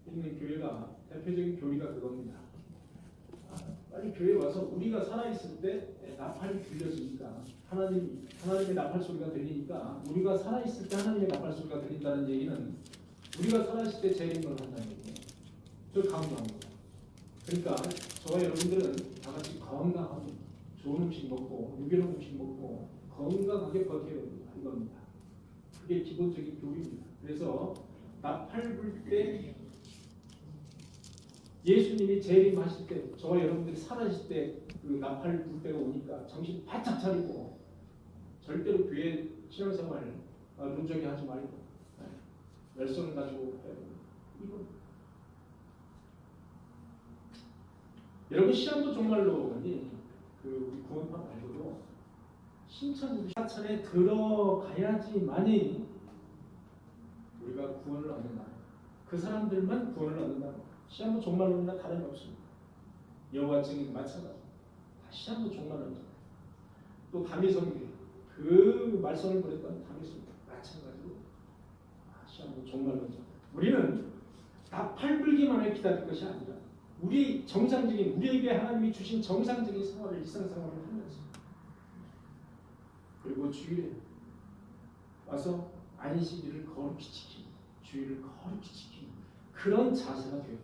있는 교회가 대표적인 교리가 그겁니다. 빨리 교회 와서 우리가 살아있을 때 나팔이 들려지니까, 하나님의 나팔 소리가 들리니까, 우리가 살아있을 때 하나님의 나팔 소리가 들린다는 얘기는 우리가 살아있을 때 재림을 한다는 얘기예요. 저를 강조합니다. 그러니까 저와 여러분들은 다 같이 건강하고 좋은 음식 먹고 유기농 음식 먹고 건강하게 버텨야 됩니다. 이겁니다. 그게 기본적인 교리입니다. 그래서 나팔 불 때, 예수님이 재림하실 때, 저와 여러분들이 살아있을 때 그 나팔 불 때가 오니까 정신 바짝 차리고 절대로 교회 신앙생활 루저기 하지 말고 열성을 가지고 해야 됩니다. 이겁니다. 여러분, 시험도 정말로 그 우리 구원파 말고도 사천에 들어가야지만이 우리가 구원을 얻는다. 그 사람들만 구원을 얻는다. 시험도 종말론이나 다름이 없습니다. 여호와 증인 마찬가지. 다 시험도 종말론이다. 또 다미성교회, 그 말씀을 보냈던 다미성교회 마찬가지로 시험도 종말론이다. 우리는 나팔 불기만을 기다릴 것이 아니라 우리 정상적인, 우리에게 하나님이 주신 정상적인 생활을, 일상생활을 하면서, 그리고 주일에 와서 안식일을 거룩히 지키는, 주일을 거룩히 지키는 그런 자세가 돼요.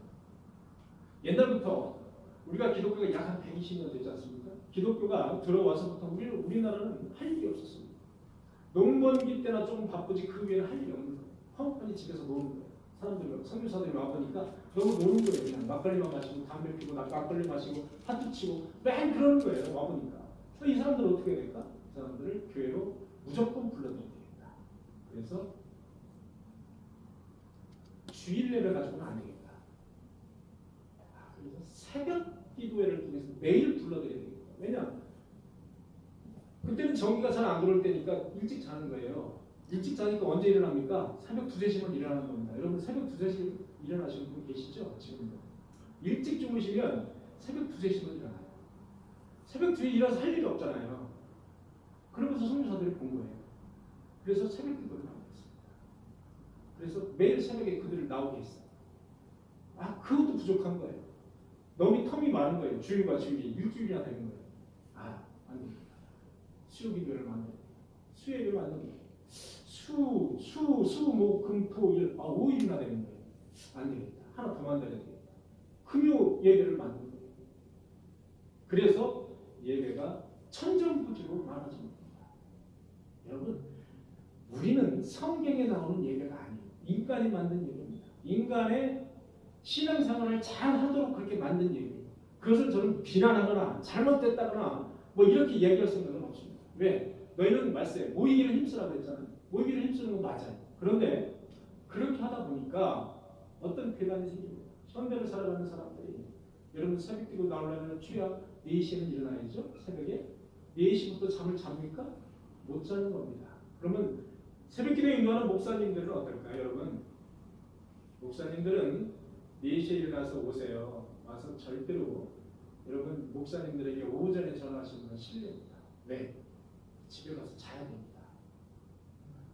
옛날부터 우리가 기독교가 약 한 120년 되지 않습니까? 기독교가 들어와서부터 우리나라는 할 일이 없었습니다. 농번기 때나 조금 바쁘지 그 외에는 할 일이 없는 거예요. 화목하게 집에서 노는 거예요. 사람들, 선교사들이 와보니까 너무 노는 거예요. 그냥 막걸리만 마시고 담배 피고 막걸리 마시고 하트 치고 맨 그러는 거예요. 와보니까. 이 사람들은 어떻게 될까? 이 사람들을 교회로 무조건 불러들여야 됩니다. 그래서 주일 예배 가지고는 안 되겠다. 그래서 새벽 기도회를 통해서 매일 불러드려야 되겠다. 왜냐? 그때는 전기가 잘 안 들어올 때니까 일찍 자는 거예요. 일찍 자니까 언제 일어납니까? 새벽 2, 3시면 일어나는 겁니다. 여러분 새벽 2, 3시 일어나시는 분 계시죠? 지금도. 일찍 주무시면 새벽 2, 3시면 일어나요. 새벽 2에 일어나서 할 일이 없잖아요. 그러면서 선교사들이 본 거예요. 그래서 새벽 기도를 하고 있습니다. 그래서 매일 새벽에 그들을 나오게 했어요. 그것도 부족한 거예요. 너무 텀이 많은 거예요. 주일과 주일이 일주일이나 되는 거예요. 안 됩니다. 수요 기도를 만들어요. 수요 예배를 만듭니다. 목, 금, 토, 일, 5일이나 되는 거예요. 안 되겠다. 하나 더 만들어야 되겠다. 금요 예배를 만든 거예요. 그래서 예배가 천정부지로 많아집니다. 여러분, 우리는 성경에 나오는 예배가 아니에요. 인간이 만든 예배입니다. 인간의 신앙생활을 잘 하도록 그렇게 만든 예배예요. 그것을 저는 비난하거나 잘못됐다거나 뭐 이렇게 얘기할 생각은 없습니다. 왜? 너희는 말세 모이기를 힘쓰라고 했잖아요. 모이기를 힘쓰는 건 맞아요. 그런데 그렇게 하다 보니까 어떤 괴담이 생깁니다. 현대를 살아가는 사람들이, 여러분 새벽기도 나오려면 최악 4시에는 일어나야죠. 새벽에 4시부터 잠을 잡니까? 못 자는 겁니다. 그러면 새벽기도에 인도하는 목사님들은 어떨까요? 여러분, 목사님들은 4시에 일어나서 오세요. 와서 절대로 여러분 목사님들에게 오전에 전화하시는 건 실례입니다. 왜? 집에 가서 자야 됩니다.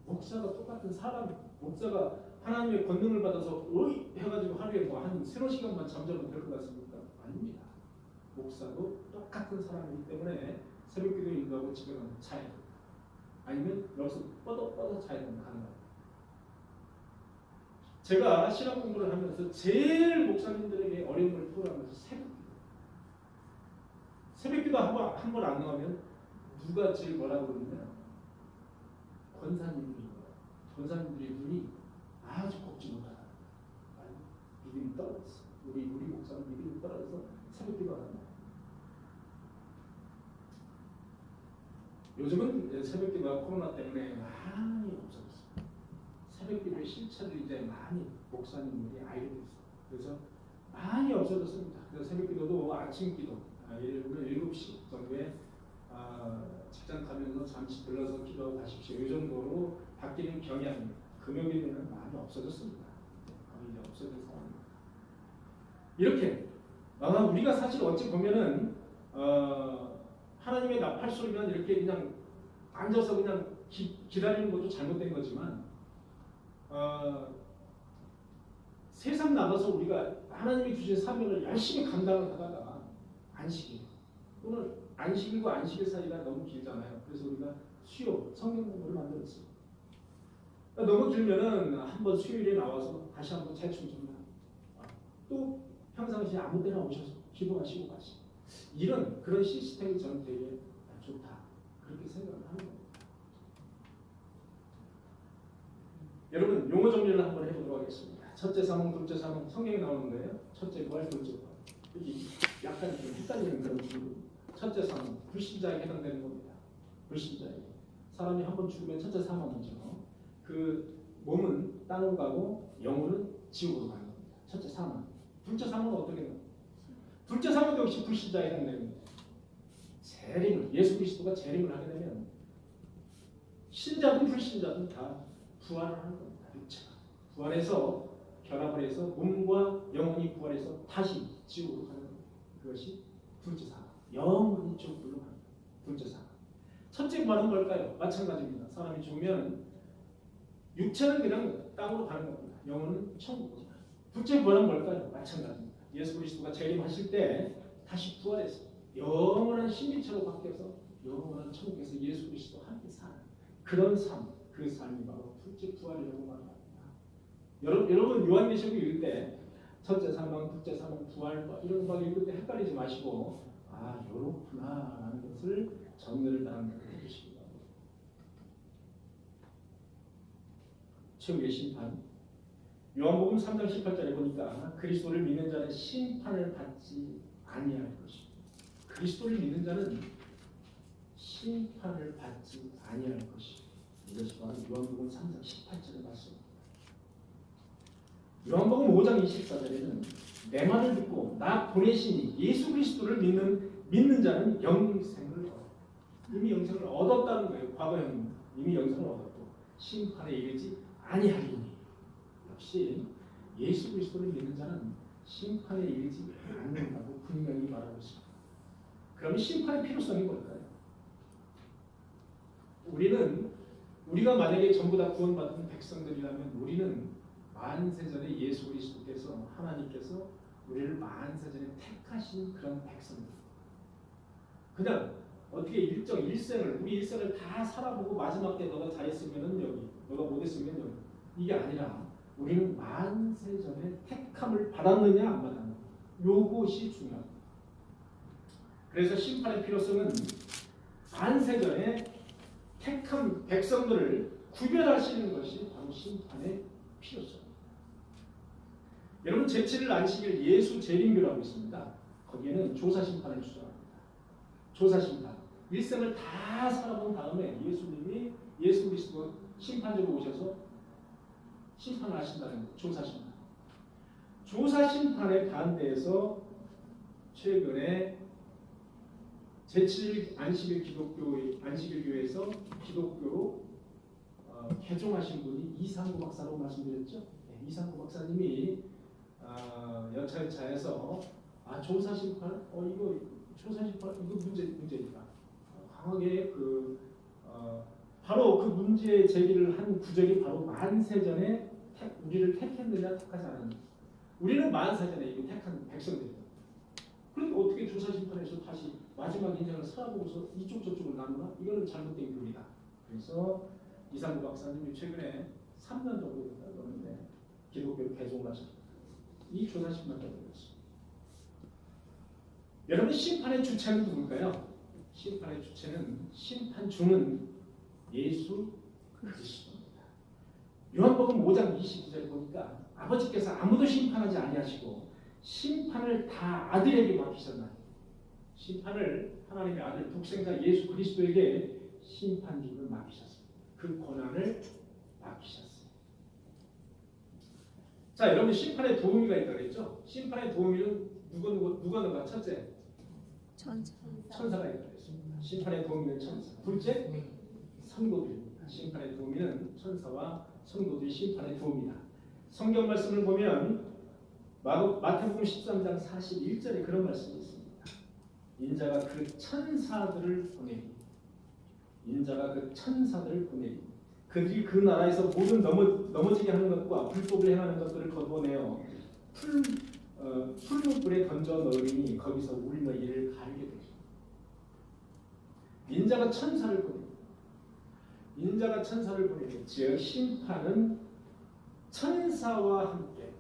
목사가 똑같은 사람, 목사가 하나님의 권능을 받아서 어이 해가지고 하루에 뭐 한 3-4시간만 잠자면 될 것 같습니까? 아닙니다. 목사도 똑같은 사람이기 때문에 새벽기도 인도하고 집에 가면 자야 됩니다. 아니면 여기서 뻗어 자야 되는 가능합니다. 제가 신학 공부를 하면서 제일 목사님들에게 어려움을 토로하면서 새벽기도 한번 안 나오면 누가 제일 뭐라고 그러냐면 권사님들이 눈이 아주 곱지 못하다. 믿음이 떨어졌어. 우리 목사는 믿음이 떨어져서 새벽기도 안 한다. 요즘은 새벽기도가 코로나 때문에 많이 없어졌어요. 새벽기도의 실체를 이제 많이 목사님들이 알게 됐어요. 그래서 많이 없어졌습니다. 그래서 새벽기도도 아침기도, 예를 들면 7시 정도에 직장 가면서 잠시 들러서 기도하고 가십시오. 이 정도로 바뀌는 경향입니다. 금요일에는 많이 없어졌습니다. 거의 이제 없어진 상황입니다. 이렇게 우리가 사실 어찌 보면은 하나님의 나팔 소리만 이렇게 그냥 앉아서 그냥 기다리는 것도 잘못된 거지만 세상 나가서 우리가 하나님이 주신 사명을 열심히 감당을 하다가 안식일 또는 안식일과 안식일 사이가 너무 길잖아요. 그래서 우리가 수요 성경 공부를 만들었어요. 너무 길면은 한번 수요일에 나와서 다시 한번 재충 좀 또 평상시에 아무 때나 오셔서 기도하시고 가시고 이런 그런 시스템이 저는 되게 좋다 그렇게 생각을 하는 겁니다. 여러분 용어 정리를 한번 해보도록 하겠습니다. 첫째 사몽, 둘째 사몽 성경에 나오는 거예요. 첫째 부활, 둘째 부활. 여기 약간 좀 헷갈리는 그런 부분. 첫째 사몽 불신자에게 해당되는 겁니다. 불신자에게 사람이 한번 죽으면 첫째 사망이죠. 그 몸은 땅으로 가고 영혼은 지옥으로 가는 겁니다. 첫째 사망. 둘째 사망은 어떻게 돼요? 둘째 사망도 역시 불신자에 해당됩니다. 재림을 예수 그리스도가 재림을 하게 되면 신자든 불신자든 다 부활을 하는 겁니다. 육체가 부활해서 결합을 해서 몸과 영혼이 부활해서 다시 지옥으로 가는 겁니다. 그것이 둘째 사망. 영혼이 지옥으로 가는 겁니다. 둘째 사망. 첫째 부활은 뭘까요? 마찬가지입니다. 사람이 죽으면 육체는 그냥 땅으로 가는 겁니다. 영혼은 천국으로. 둘째 부활은 뭘까요? 마찬가지입니다. 예수 그리스도가 재림하실 때 다시 부활해서 영원한 신비체로 바뀌어서 영원한 천국에서 예수 그리스도와 함께 사는 그런 삶, 그 삶이 바로 둘째 부활이라고 말합니다. 여러분 요한계시록 읽을 때 첫째 사망, 둘째 사망, 부활 이런 거 읽을 때 헷갈리지 마시고 요렇구나라는 것을 정리를 나누는 해주시기 바랍니다. 최후의 심판. 요한복음 3장 18절에 보니까 그리스도를 믿는 자는 심판을 받지 아니할 것입니다. 그리스도를 믿는 자는 심판을 받지 아니할 것입니다. 이것이 바로 요한복음 3장 18절의 말씀입니다. 요한복음 5장 24절에는 내 말을 듣고 나 보내시니 예수 그리스도를 믿는 자는 영생을 얻어. 이미 영생을 얻었다는 거예요. 과거형 이미 영생을 얻었고 심판에 이르지 아니하리니. 역시 예수 그리스도를 믿는 자는 심판에 이르지 않는다고 분명히 말하고 있습니다. 그러면 심판의 필요성이 뭘까요? 우리가 만약에 전부 다 구원받은 백성들이라면 우리는 만세전에 예수 그리스도께서 하나님께서 우리를 만세전에 택하신 그런 백성들. 그냥 어떻게 일생을 우리 일생을 다 살아보고 마지막 때 너가 잘했으면은 여기, 너가 못했으면 여기. 이게 아니라 우리는 만세전에 택함을 받았느냐 안 받았느냐. 요것이 중요합니다. 그래서 심판의 필요성은 만세전에 택한 백성들을 구별하시는 것이 바로 심판의 필요성입니다. 여러분 제7일 안식일 예수 재림교라고 있습니다. 거기에는 조사심판을 주장합니다. 조사심판. 일생을 다 살아본 다음에 예수님이 예수 그리스도 심판자로 오셔서 심판을 하신다는 거예요. 조사심판. 조사심판에 반대해서 최근에 제7일 안식일교회에서 기독교로 개종하신 분이 이상구 박사라고 말씀드렸죠. 네, 이상구 박사님이 여차여차해서 조사심판 이거 조사심판 이거 문제니까 강하게 바로 그 문제 제기를 한 구절이 바로 만세전에 우리를 택했느냐 택하지 않았느냐. 우리는 만세전에 이미 택한 백성들이다. 그런데 어떻게 조사심판에서 다시 마지막 인생을 살아보고서 이쪽 저쪽을 나누나? 이거는 잘못된 교리다. 그래서 이상구 박사님이 최근에 3년 정도 됐는데 기독교 개종을 하셨습니다. 이 조사심판을 받았습니다. 여러분, 심판의 주체는 누굴까요? 심판의 주체는 심판주는 예수 그리스도입니다. 요한복음 5장 22절 보니까 아버지께서 아무도 심판하지 아니하시고 심판을 다 아들에게 맡기셨나니, 심판을 하나님의 아들 독생자 예수 그리스도에게 심판주를 맡기셨습니다. 그 권한을 맡기셨습니다. 자, 여러분, 심판의 도우미가 있다고 그랬죠? 심판의 도우미는 누가 첫째? 천사가 있다고 했습니다. 심판의 도우미는 천사. 둘째? 성도들입니다. 심판의 도우미는 천사와 성도들이 심판의 도우미다. 성경 말씀을 보면 마태복음 13장 41절에 그런 말씀이 있습니다. 인자가 그 천사들을 보내리. 그들이 그 나라에서 모든 넘어지게 하는 것과 불법을 행하는 것들을 거두어내어 풀무불에 던져 넣으리니 거기서 울며 이를 가르게 되리라. 인자가 천사를 보내리. 즉 심판은 천사와 함께,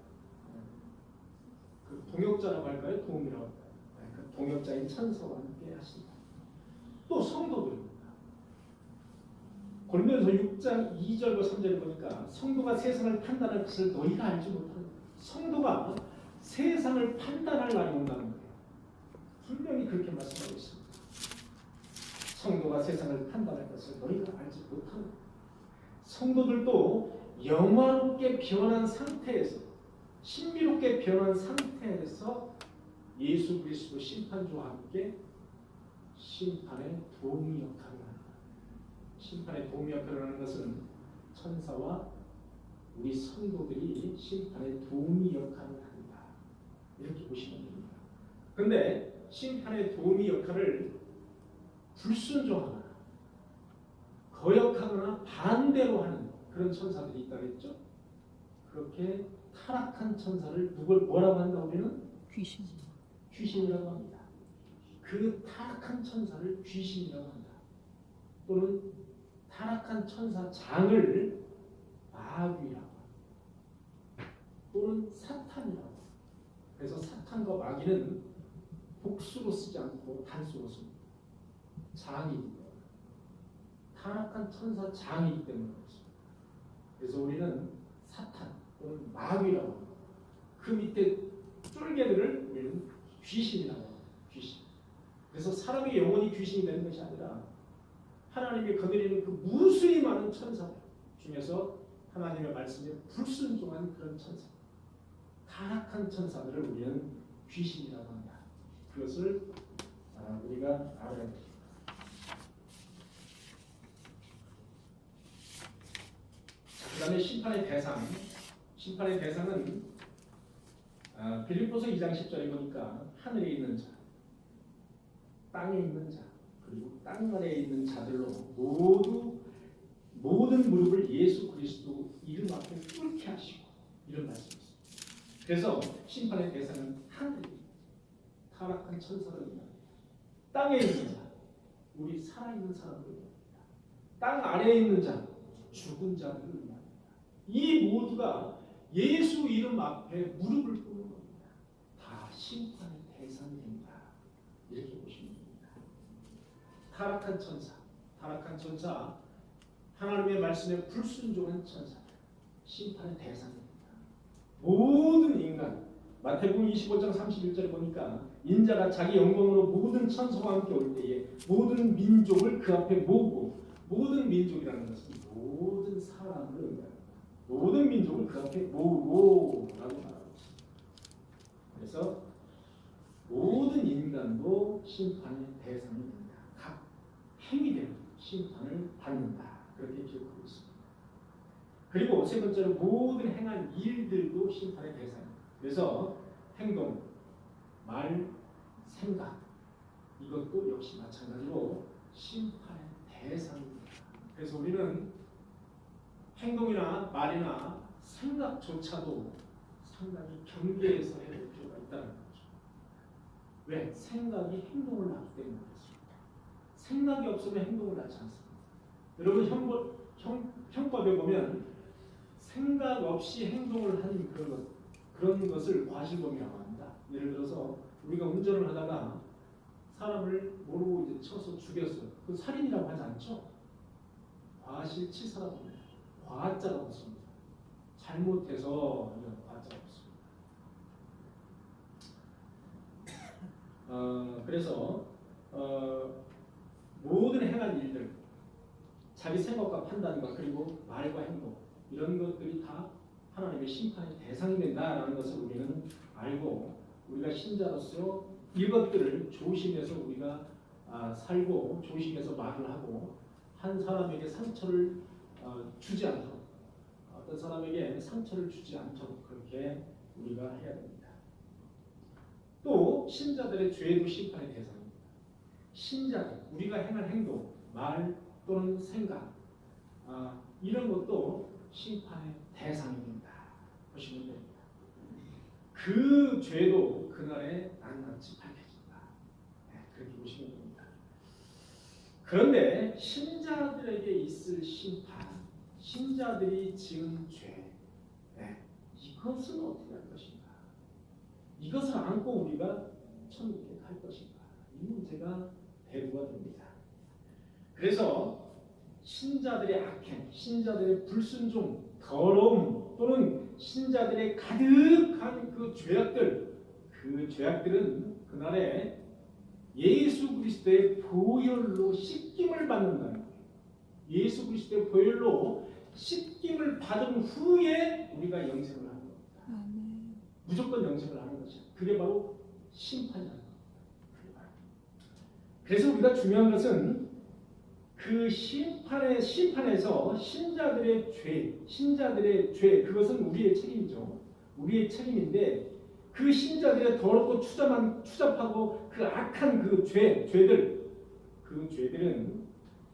그 동역자라고 할까요? 도움이라고 할까요? 그 동역자인 천사와 함께 하신다. 또 성도들입니다. 고린도전서 6장 2절과 3절을 보니까 성도가 세상을 판단할 것을 너희가 알지 못하는, 성도가 세상을 판단할 날이 온다는 거예요. 분명히 그렇게 말씀하고 있습니다. 성도가 세상을 판단할 것을 너희가 알지 못하는, 성도들도 영화롭게 변한 상태에서, 신비롭게 변한 상태에서 예수 그리스도 심판주와 함께 심판의 도우미 역할을 합니다. 심판의 도우미 역할을 하는 것은 천사와 우리 성도들이 심판의 도우미 역할을 한다. 이렇게 보시면 됩니다. 그런데 심판의 도우미 역할을 불순종하거나 거역하거나 반대로 하는 그런 천사들이 있다고 했죠. 그렇게 타락한 천사를 뭐라고 한다? 우리는 귀신이라고 합니다. 그 타락한 천사를 귀신이라고 한다. 또는 타락한 천사 장을 마귀라고 합니다. 또는 사탄이라고 합니다. 그래서 사탄과 마귀는 복수로 쓰지 않고 단수로 씁니다. 장이기 때문에, 타락한 천사 장이기 때문에 그렇습니다. 그래서 우리는 사탄 또는 마귀라고 합니다. 그 밑에 쫄개들을 우리는 귀신이라고 합니다. 귀신. 그래서 사람의 영혼이 귀신이 되는 것이 아니라 하나님이 거느리는 그 무수히 많은 천사 중에서 하나님의 말씀에 불순종한 그런 천사, 타락한 천사들을 우리는 귀신이라고 한다. 그것을 우리가 알아야 됩니다. 그 다음에 심판의 대상은 빌립보서 2장 10절에 보니까 하늘에 있는 자, 땅에 있는 자, 그리고 땅 아래에 있는 자들로 모든 무릎을 예수 그리스도 이름 앞에 꿇게 하시고, 이런 말씀이 있습니다. 그래서 심판의 대상은 하늘에 타락한 천사를 의미합니다. 땅에 있는 자, 우리 살아있는 사람을 의미합니다. 땅 아래에 있는 자, 죽은 자들을 의미합니다. 이 모두가 예수 이름 앞에 무릎을 꿇는 겁니다. 다 심판의 대상이 됩니다. 이렇게 보시면 됩니다. 타락한 천사, 하나님의 말씀에 불순종한 천사, 심판의 대상입니다. 모든 인간, 마태복음 25장 31절에 보니까 인자가 자기 영광으로 모든 천사와 함께 올 때에 모든 민족을 그 앞에 모으고, 모든 민족이라는 것은 모든 사람을 의미합니다. 모든 민족을 그 앞에 모으고 라고 말하고 있습니다. 그래서 모든 인간도 심판의 대상이 됩니다. 각 행위대로 심판을 받는다. 그렇게 기록하고 있습니다. 그리고 세 번째로 모든 행한 일들도 심판의 대상입니다. 그래서 행동, 말, 생각, 이것도 역시 마찬가지로 심판의 대상입니다. 그래서 우리는 행동이나 말이나 생각조차도 상당히 경계해서 해야 될 필요가 있다는 거죠. 왜? 생각이 행동을 낳기 때문에 그렇습니다. 생각이 없으면 행동을 낳지 않습니다. 여러분 형법에 보면 생각 없이 행동을 하는 그런 것을 과실범이라고 합니다. 예를 들어서 우리가 운전을 하다가 사람을 모르고 이제 쳐서 죽였어요. 그 살인이라고 하지 않죠? 과실치사라고 합니다. 과자가 붙습니다. 잘못해서 이런 과자가 붙습니다. 그래서 모든 행한 일들, 자기 생각과 판단과 그리고 말과 행동 이런 것들이 다 하나님의 심판의 대상이 된다라는 것을 우리는 알고 우리가 신자로서 이것들을 조심해서 우리가 살고 조심해서 말을 하고 한 사람에게 상처를 주지 않도록 어떤 사람에게 상처를 주지 않도록 그렇게 우리가 해야 됩니다. 또 신자들의 죄도 심판의 대상입니다. 신자들, 우리가 행한 행동, 말 또는 생각 이런 것도 심판의 대상이 된다. 보시면 됩니다. 그 죄도 그날에 낱낱이 밝혀진다. 그렇게 보시면 됩니다. 그런데 신자들에게 있을 심판, 신자들이 지은 죄, 이것은 어떻게 할 것인가? 이것을 안고 우리가 천국에 갈 것인가? 이 문제가 대두가 됩니다. 그래서 신자들의 악행, 신자들의 불순종, 더러움 또는 신자들의 가득한 그 죄악들은 그날에 예수 그리스도의 보혈로 씻김을 받는다는 거예요. 예수 그리스도의 보혈로 씻김을 받은 후에 우리가 영생을 하는 겁니다. 무조건 영생을 하는 것이죠. 그게 바로 심판이라는 겁니다. 그래서 우리가 중요한 것은 그 심판에서 신자들의 죄 그것은 우리의 책임이죠. 우리의 책임인데 그 신자들의 더럽고 추잡하고 그 악한 그 죄들은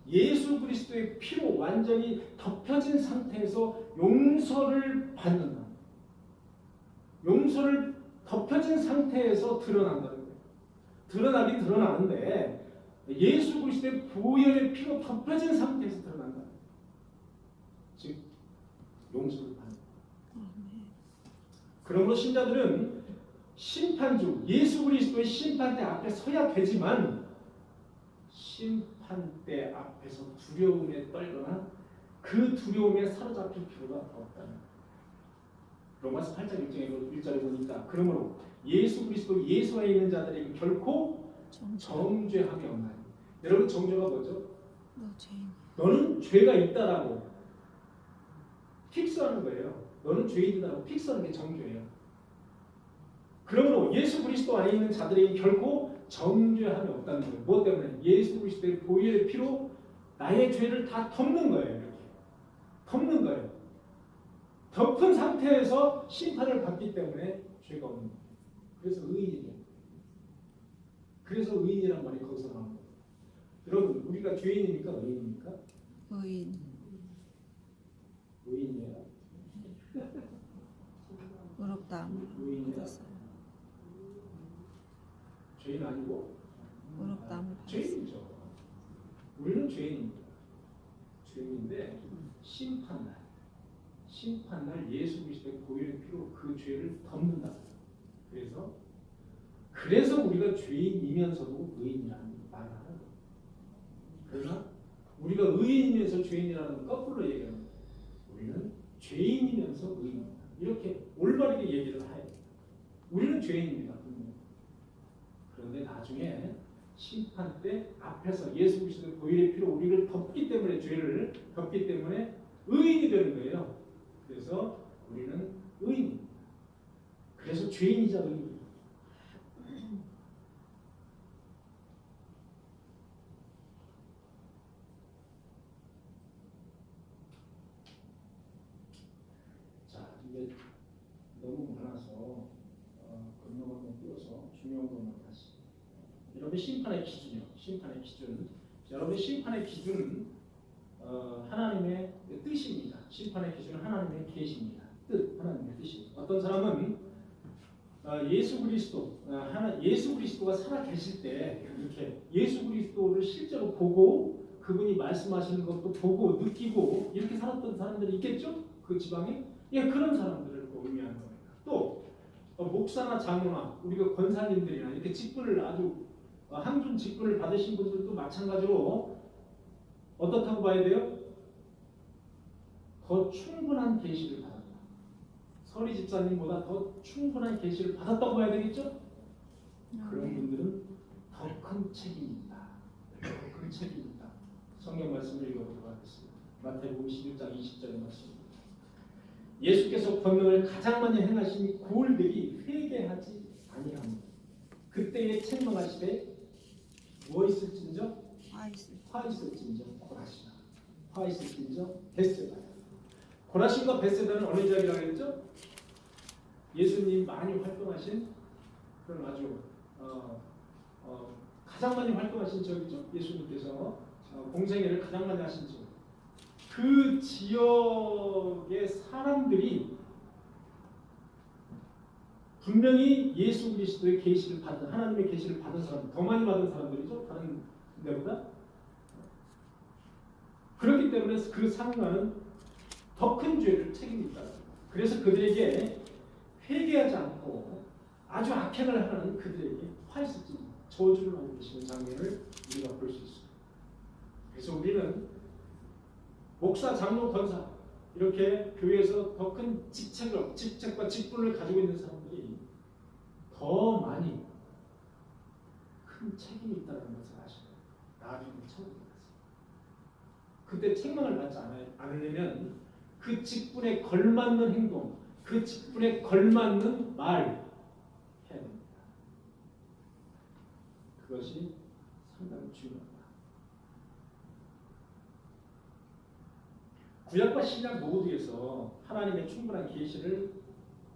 예수 그리스도의 피로 완전히 덮여진 상태에서 용서를 받는다. 용서를 덮여진 상태에서 드러난다는 거예요. 드러나긴 드러나는데 예수 그리스도의 보혈의 피로 덮여진 상태에서 드러난다. 즉 용서를 받는. 그러므로 신자들은 심판주 예수 그리스도의 심판대 앞에 서야 되지만 심판대 앞에서 두려움에 떨거나 그 두려움에 사로잡힐 필요가 없다는 거예요. 로마서 8장 1절에 보니까 그러므로 예수 그리스도 예수 안에 있는 자들에게 결코 정죄함이 없나니. 여러분 정죄가 뭐죠? 너는 죄가 있다라고 픽스하는 거예요. 너는 죄인이다라고 픽스하는 게 정죄예요. 그러므로 예수 그리스도 안에 있는 자들에게 결코 정죄함이 없다는 거예요. 무엇 때문에? 예수 그리스도의 보혈의 피로 나의 죄를 다 덮는 거예요. 이렇게 덮는 거예요. 덮은 상태에서 심판을 받기 때문에 죄가 없는 거예요. 그래서 의인이에요. 그래서 의인이란 말이 거기서 나오는 거예요. 여러분 우리가 죄인입니까? 의인입니까? 의인이에요. 의롭다. 의인이야. 죄인 아니고 의롭다. 죄인이죠. 우리는 죄인입니다. 죄인인데 심판날 예수 그리스도의 보혈의 피로 그 죄를 덮는다. 그래서 우리가 죄인이면서도 의인이라는 말을 하는 거예요. 그러나 우리가 의인이면서 죄인이라는 건 거꾸로 얘기하는 거예요. 우리는 죄인이면서 의인입니다. 이렇게 올바르게 얘기를 해야 돼요. 우리는 죄인입니다. 그런데 나중에 심판 때 앞에서 예수 그리스도의 보혈의 피로 우리를 덮기 때문에 죄를 덮기 때문에 의인이 되는 거예요. 그래서 우리는 의인입니다. 그래서 죄인이자 의인입니다. 자, 이게 너무 많아서 건너건너 띄워서 중요한 것만 다시. 여러분 심판의 기준이요. 심판의 기준. 여러분 심판의 기준은 하나님의 뜻입니다. 심판의 기준은 하나님의 계시입니다. 뜻, 하나님의 뜻입니다. 어떤 사람은 예수 그리스도가 살아 계실 때 이렇게 예수 그리스도를 실제로 보고 그분이 말씀하시는 것도 보고 느끼고 이렇게 살았던 사람들이 있겠죠? 그 지방에 그런 사람들을 의미하는 겁니다. 또 목사나 장로나 우리가 권사님들이나 이렇게 직분을 아주 한준 직분을 받으신 분들도 마찬가지로 어떻다고 봐야 돼요? 더 충분한 계시를 받았다. 서리 집사님보다 더 충분한 계시를 받았다고 봐야 되겠죠? 그런 분들은 더 큰 책임입니다. 더 큰 책임입니다. 성경 말씀을 읽어보도록 하겠습니다. 마태복음 11장 20절의 말씀입니다. 예수께서 권능을 가장 많이 행하신 고을들이 회개하지 아니하며 그때에 책망하시되 뭐 있을진저? 화 있을진저 고라시나 화 있을진저 벳세다. 고라신과 벳세다는 어느 지역이라고 했죠? 예수님 많이 활동하신 그런 아주 가장 많이 활동하신 지역이죠. 예수님께서 공생애를 가장 많이 하신 지역. 그 지역의 사람들이 분명히 예수 그리스도의 계시를 받은 하나님의 계시를 받은 사람, 더 많이 받은 사람들이죠. 다른 데보다. 그렇기 때문에 그 상관은 더 큰 죄를 책임있다. 그래서 그들에게 회개하지 않고 아주 악행을 하는 그들에게 화있을지 저주를 하고 계시는 장면을 우리가 볼 수 있습니다. 그래서 우리는 목사, 장로, 권사 이렇게 교회에서 더 큰 직책과 직분을 가지고 있는 사람들이 더 많이 큰 책임이 있다는 것을 아시고 나중에 천국에 가세요. 그때 책망을 받지 않으려면 그 직분에 걸맞는 행동, 그 직분에 걸맞는 말 해야 됩니다. 그것이 상당히 중요합니다. 구약과 신약 모두에서 하나님의 충분한 계시를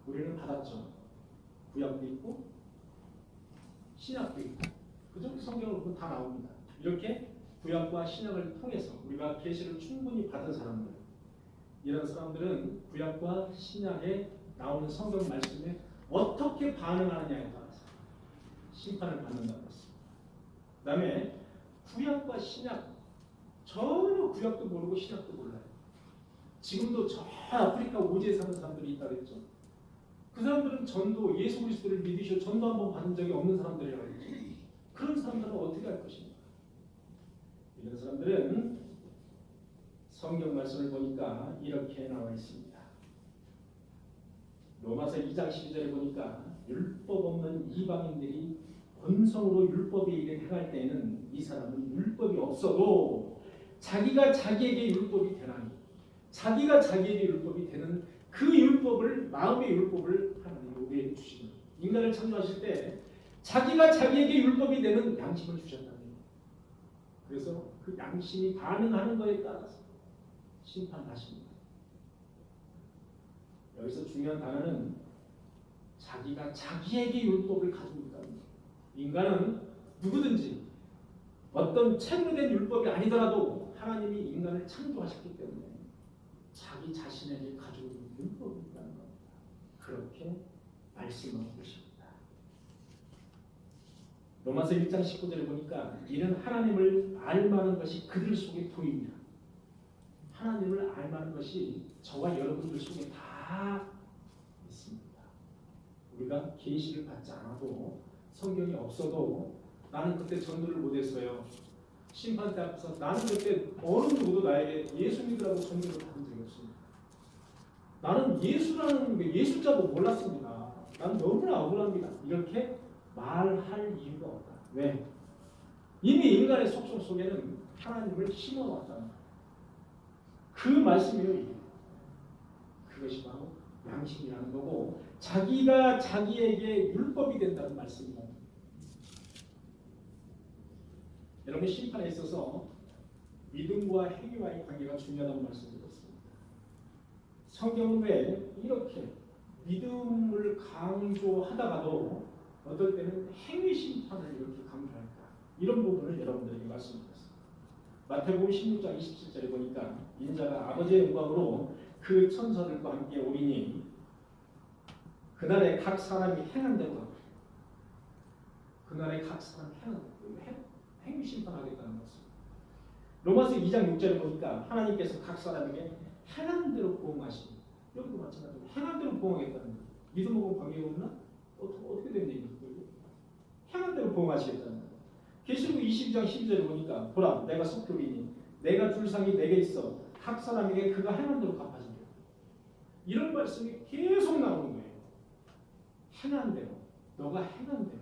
우리는 받았죠. 구약도 있고 신약도 있고 그죠? 성경을 보면 다 나옵니다. 이렇게 구약과 신약을 통해서 우리가 계시를 충분히 받은 사람들, 이런 사람들은 구약과 신약에 나오는 성경 말씀에 어떻게 반응하느냐에 따라서 심판을 받는다고 했습니다. 그 다음에 구약과 신약 전혀 구약도 모르고 신약도 몰라요. 지금도 저 아프리카 오지에 사는 사람들이 있다고 했죠. 그 사람들은 전도 예수 그리스도를 믿으시고 전도 한번 받은 적이 없는 사람들이라고 했죠. 그런 사람들은 어떻게 할 것인가? 이런 사람들은 성경 말씀을 보니까 이렇게 나와 있습니다. 로마서 2장 12절에 보니까 율법 없는 이방인들이 본성으로 율법의 일을 행할 때에는 이 사람은 율법이 없어도 자기가 자기에게 율법이 되나니 자기가 자기에게 율법이 되는 그 율법을 마음의 율법을 하나님이 우리에게 주시는 인간을 창조하실 때 자기가 자기에게 율법이 되는 양심을 주셨다는 거예요. 그래서 그 양심이 반응하는 것에 따라서 심판하십니다. 여기서 중요한 단어는 자기가 자기에게 율법을 가지고 있다는 거예요. 인간은 누구든지 어떤 책으로 된 율법이 아니더라도 하나님이 인간을 창조하셨기 때문에 자기 자신에게 가지고 있는 율법이 있다는 겁니다. 그렇게 말씀하고 계십니다. 로마서 1장 19절에 보니까 이는 하나님을 알만한 것이 그들 속에 보입니다. 하나님을 알만한 것이 저와 여러분들 속에 다 있습니다. 우리가 계시를 받지 않아도 성경이 없어도 나는 그때 전도를 못했어요. 심판대 앞에서 나는 그때 어느 누구도 나에게 예수 믿으라고 전도를 받은 적이 없습니다. 나는 예수라는 게 예수자도 몰랐습니다. 나는 너무나 억울합니다. 이렇게 말할 이유가 없다. 왜? 이미 인간의 속성 속에는 하나님을 심어왔잖아요. 그 말씀이요. 그것이 바로 양심이라는 거고 자기가 자기에게 율법이 된다는 말씀입니다. 여러분 심판에 있어서 믿음과 행위와의 관계가 중요하다는 말씀드렸습니다. 성경은 왜 이렇게 믿음을 강조하다가도 어떨 때는 행위 심판을 이렇게 강조할까? 이런 부분을 여러분들에게 말씀드렸습니다. 마태복음 16장 27절에 보니까 인자가 아버지의 영광으로 그 천사들과 함께 오리니 그날에 각 사람이 행한 대로 그날에 각 사람이 행한 대로 행위 심판하겠다는 것입니다. 로마서 2장 6절에 보니까 하나님께서 각 사람에게 행한 대로 보응하시니 여기도 마찬가지로 행한 대로 보응하겠다는 거예요. 믿음하고 관계가 없나? 어떻게 된 얘기예요? 행한 대로 보응하시겠다는 거예요. 계시록 22장 12절에 보니까 보라 내가 속교리니 내가 줄 상이 내게 있어 각 사람에게 그가 행한 대로 갚아주리라. 이런 말씀이 계속 나오는 거예요. 행한 대로 너가 행한 대로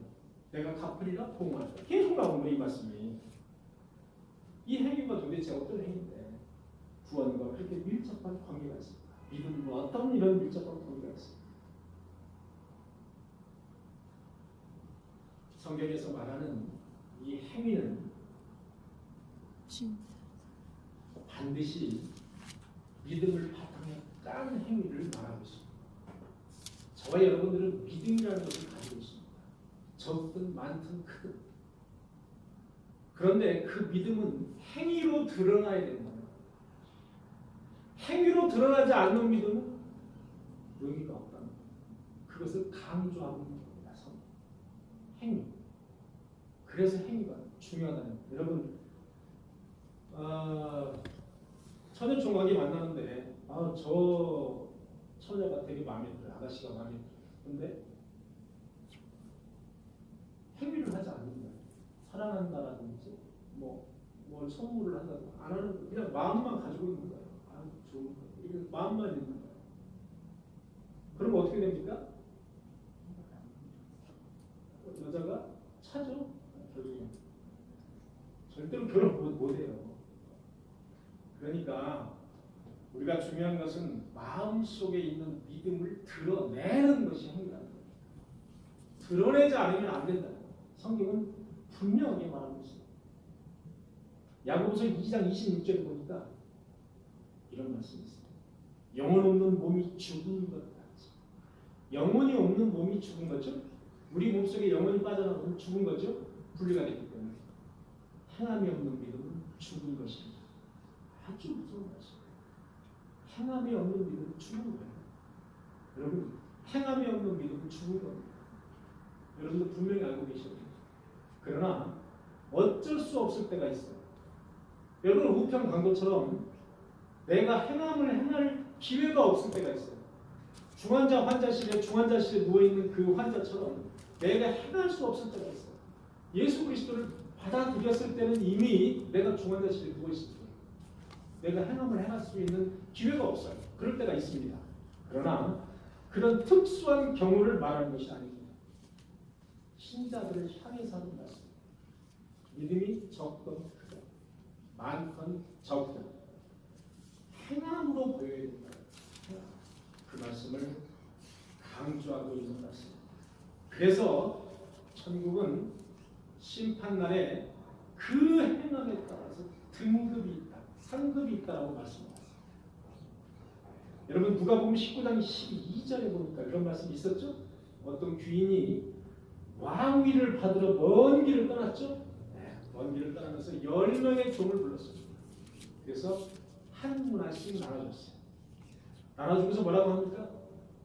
내가 갚으리라 보응하리라. 계속 나오는 거예요. 이 말씀이. 이 행위가 도대체 어떤 행위인데 구원과 그렇게 밀접한 관계가 있습니다. 믿음과 어떤 이런 밀접한 관계가 있습니다. 성경에서 말하는 이 행위는 반드시 믿음을 바탕에 깐 행위를 말하고 있습니다. 저와 여러분들은 믿음이라는 것을 가지고 있습니다. 적든 많든 크든. 그런데 그 믿음은 행위로 드러나야 된다. 행위로 드러나지 않는 믿음은 의미가 없다는 거예요. 그것을 강조하고 있는 겁니다. 행위. 그래서 행위가 중요하다는 거예요. 여러분 처녀 총각이 만나는데 저 처녀가 되게 마음에 들어요. 아가씨가 마음에 들어요. 근데 행위를 하지 않는다. 사랑한다라든지 뭘 선물을 한다든지 안 하는 거예요. 그냥 마음만 가지고 있는 거예요. 좋은 거예요. 이렇게 마음만 있는 거예요. 그러면 어떻게 됩니까? 여자가 차죠. 결국에 절대로 결혼 못해요. 그러니까 우리가 중요한 것은 마음속에 있는 믿음을 드러내는 것이 행위라는 거예요. 드러내지 않으면 안 된다. 성경은 분명하게 말하고 있습니다. 야고보서 2장 26절에 보니까 이런 말씀이 있습니다. 영혼 없는 몸이 죽은 것 같이. 영혼이 없는 몸이 죽은 거죠. 우리 몸속에 영혼이 빠져나가면 죽은 거죠. 분리가 됐기 때문에. 행함이 없는 믿음은 죽은 것입니다. 아주 무서운 말씀이에요. 행함이 없는 믿음은 죽은 거예요. 여러분, 행함이 없는 믿음은 죽은 겁니다. 여러분도 분명히 알고 계셔야 돼요. 그러나 어쩔 수 없을 때가 있어요. 여러분 우편 광고처럼 내가 행함을 행할 기회가 없을 때가 있어요. 중환자실에 누워있는 그 환자처럼 내가 행할 수 없을 때가 있어요. 예수 그리스도를 받아들였을 때는 이미 내가 중환자실에 누워있을 거예요. 내가 행함을 행할 수 있는 기회가 없어요. 그럴 때가 있습니다. 그러나 그런 특수한 경우를 말하는 것이 아닙니다. 신자들을 향해서 하는 말씀. 믿음이 적건 크건 많건 적건 행함으로 보여야 된다. 그 말씀을 강조하고 있는 말씀입니다. 그래서 천국은 심판날에 그 행함에 따라서 등급이 있다, 상급이 있다라고 말씀합니다. 여러분 누가복음 19장 12절에 보니까 이런 말씀이 있었죠? 어떤 귀인이 왕위를 받으러 먼 길을 떠났죠? 먼 길을 떠나면서 10명의 종을 불렀습니다. 그래서 한 문화씩 나눠줬어요. 나눠주면서 뭐라고 합니까?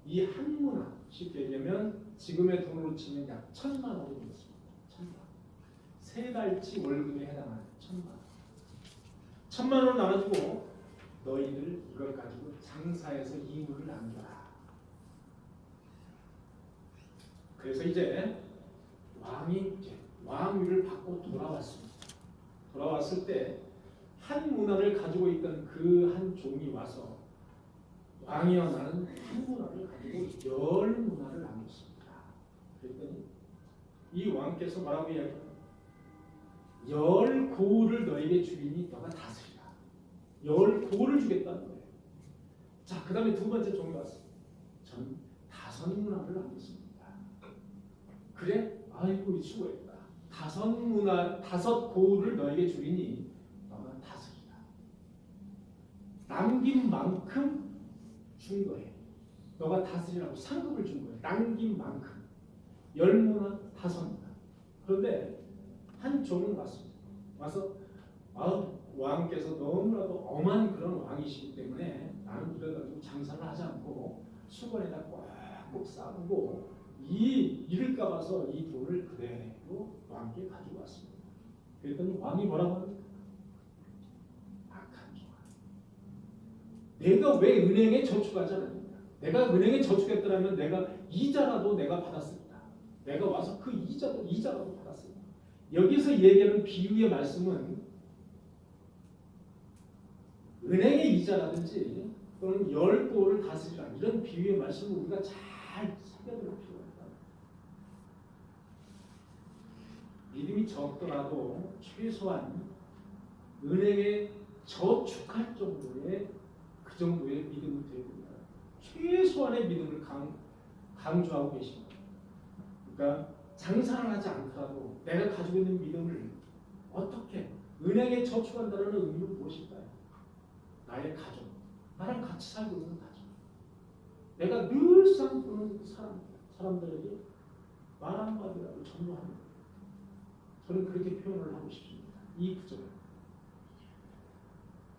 이 한 문화, 쉽게 얘기하면 지금의 돈으로 치면 약 1,000만 원을 불렀습니다. 1,000만 원. 3달치 월급에 해당하는 1,000만 원. 1,000만 원을 나눠주고 너희들 이걸 가지고 장사해서 이물을 남겨라. 그래서 이제 왕이 왕위를 받고 돌아왔습니다. 돌아왔을 때 한 문화를 가지고 있던 그 한 종이 와서 왕이여 나는 한 문화를 가지고 10문화를 남겼습니다. 그랬더니 이 왕께서 뭐라고 이야기합니까? 10고을을 너에게 주리니 너가 다스리라. 10고을을 주겠다는 거예요. 자, 그 다음에 두 번째 종이 왔어요. 전 5문화를 남겼습니다. 그래? 아이고 수고했다. 5고을을 너에게 주리니 너가 다스리라. 남긴 만큼 준 거예요. 너가 다스리라고 상급을 준 거예요. 남긴 만큼. 10문화, 5문화. 그런데 한 종은 왔습니다. 와서 왕께서 너무나도 엄한 그런 왕이시기 때문에 나는 이걸 가지고 장사를 하지 않고 수건에다 꽉꼭 싸고 잃을까 봐서 이 돈을 그대로 왕께 가지고 왔습니다. 그랬더니 왕이 뭐라고 합니까? 악한 종아. 내가 왜 은행에 저축하지 않았느냐? 내가 은행에 저축했더라면 내가 이자라도 내가 받았습니다. 내가 와서 그 이자라도 받았습니다. 여기서 얘기하는 비유의 말씀은 은행의 이자라든지 또는 열도를 다스리라 이런 비유의 말씀을 우리가 잘 새겨둘 필요가 있다. 믿음이 적더라도 최소한 은행에 저축할 정도의 그 정도의 믿음이 되어야 된다. 최소한의 믿음을 강조하고 계십니다. 그러니까 장사를 하지 않더라도 내가 가지고 있는 믿음을 어떻게 은행에 저축한다는 의미는 무엇일까요? 나의 가족, 나랑 같이 살고 있는 가족, 내가 늘상 보는 사람들에게 말 한마디라도 전도합니다. 저는 그렇게 표현을 하고 싶습니다. 이 구절을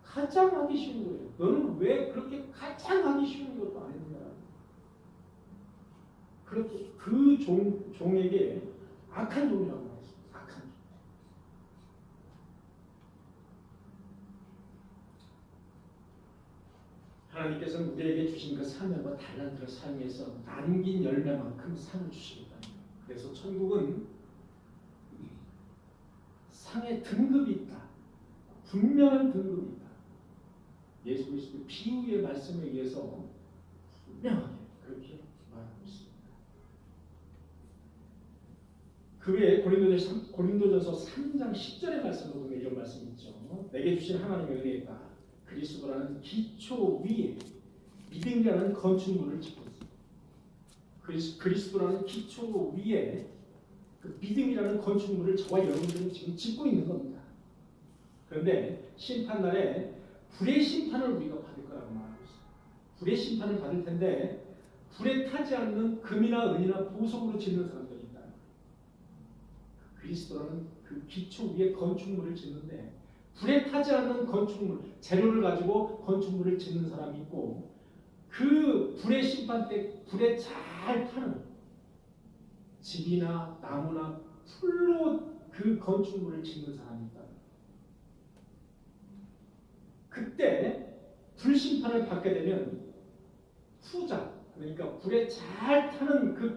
가장 하기 쉬운 거예요. 너는 왜 그렇게 가장 하기 쉬운 것도 안 했느냐? 그렇게 그 종에게 악한 종이라고 말했습니다. 악한 종. 하나님께서는 우리에게 주신 그 사명과 달란트를 사용해서 남긴 열매만큼 상을 주십니다. 그래서 천국은 상의 등급이 있다. 분명한 등급이 있다. 예수 그리스도의 비유의 말씀에 의해서 분명하게 그렇게 말하고 있습니다. 그 외에 고린도전서 3장 10절의 말씀을 보면 이런 말씀이 있죠. 내게 주신 하나님의 은혜가 그리스도라는 기초 위에 믿음이라는 건축물을 짓고 있습니다. 그리스도라는 기초 위에 그 믿음이라는 건축물을 저와 여러분들은 지금 짓고 있는 겁니다. 그런데 심판날에 불의 심판을 우리가 받을 거라고 말하고 있습니다. 불의 심판을 받을 텐데 불에 타지 않는 금이나 은이나 보석으로 짓는 사람들이 있다. 그리스도라는 그 기초 위에 건축물을 짓는데 불에 타지 않는 건축물, 재료를 가지고 건축물을 짓는 사람이 있고 그 불의 심판 때 불에 잘 타는 집이나 나무나 풀로 그 건축물을 짓는 사람이 있다. 그때 불심판을 받게 되면 후자, 그러니까 불에 잘 타는 그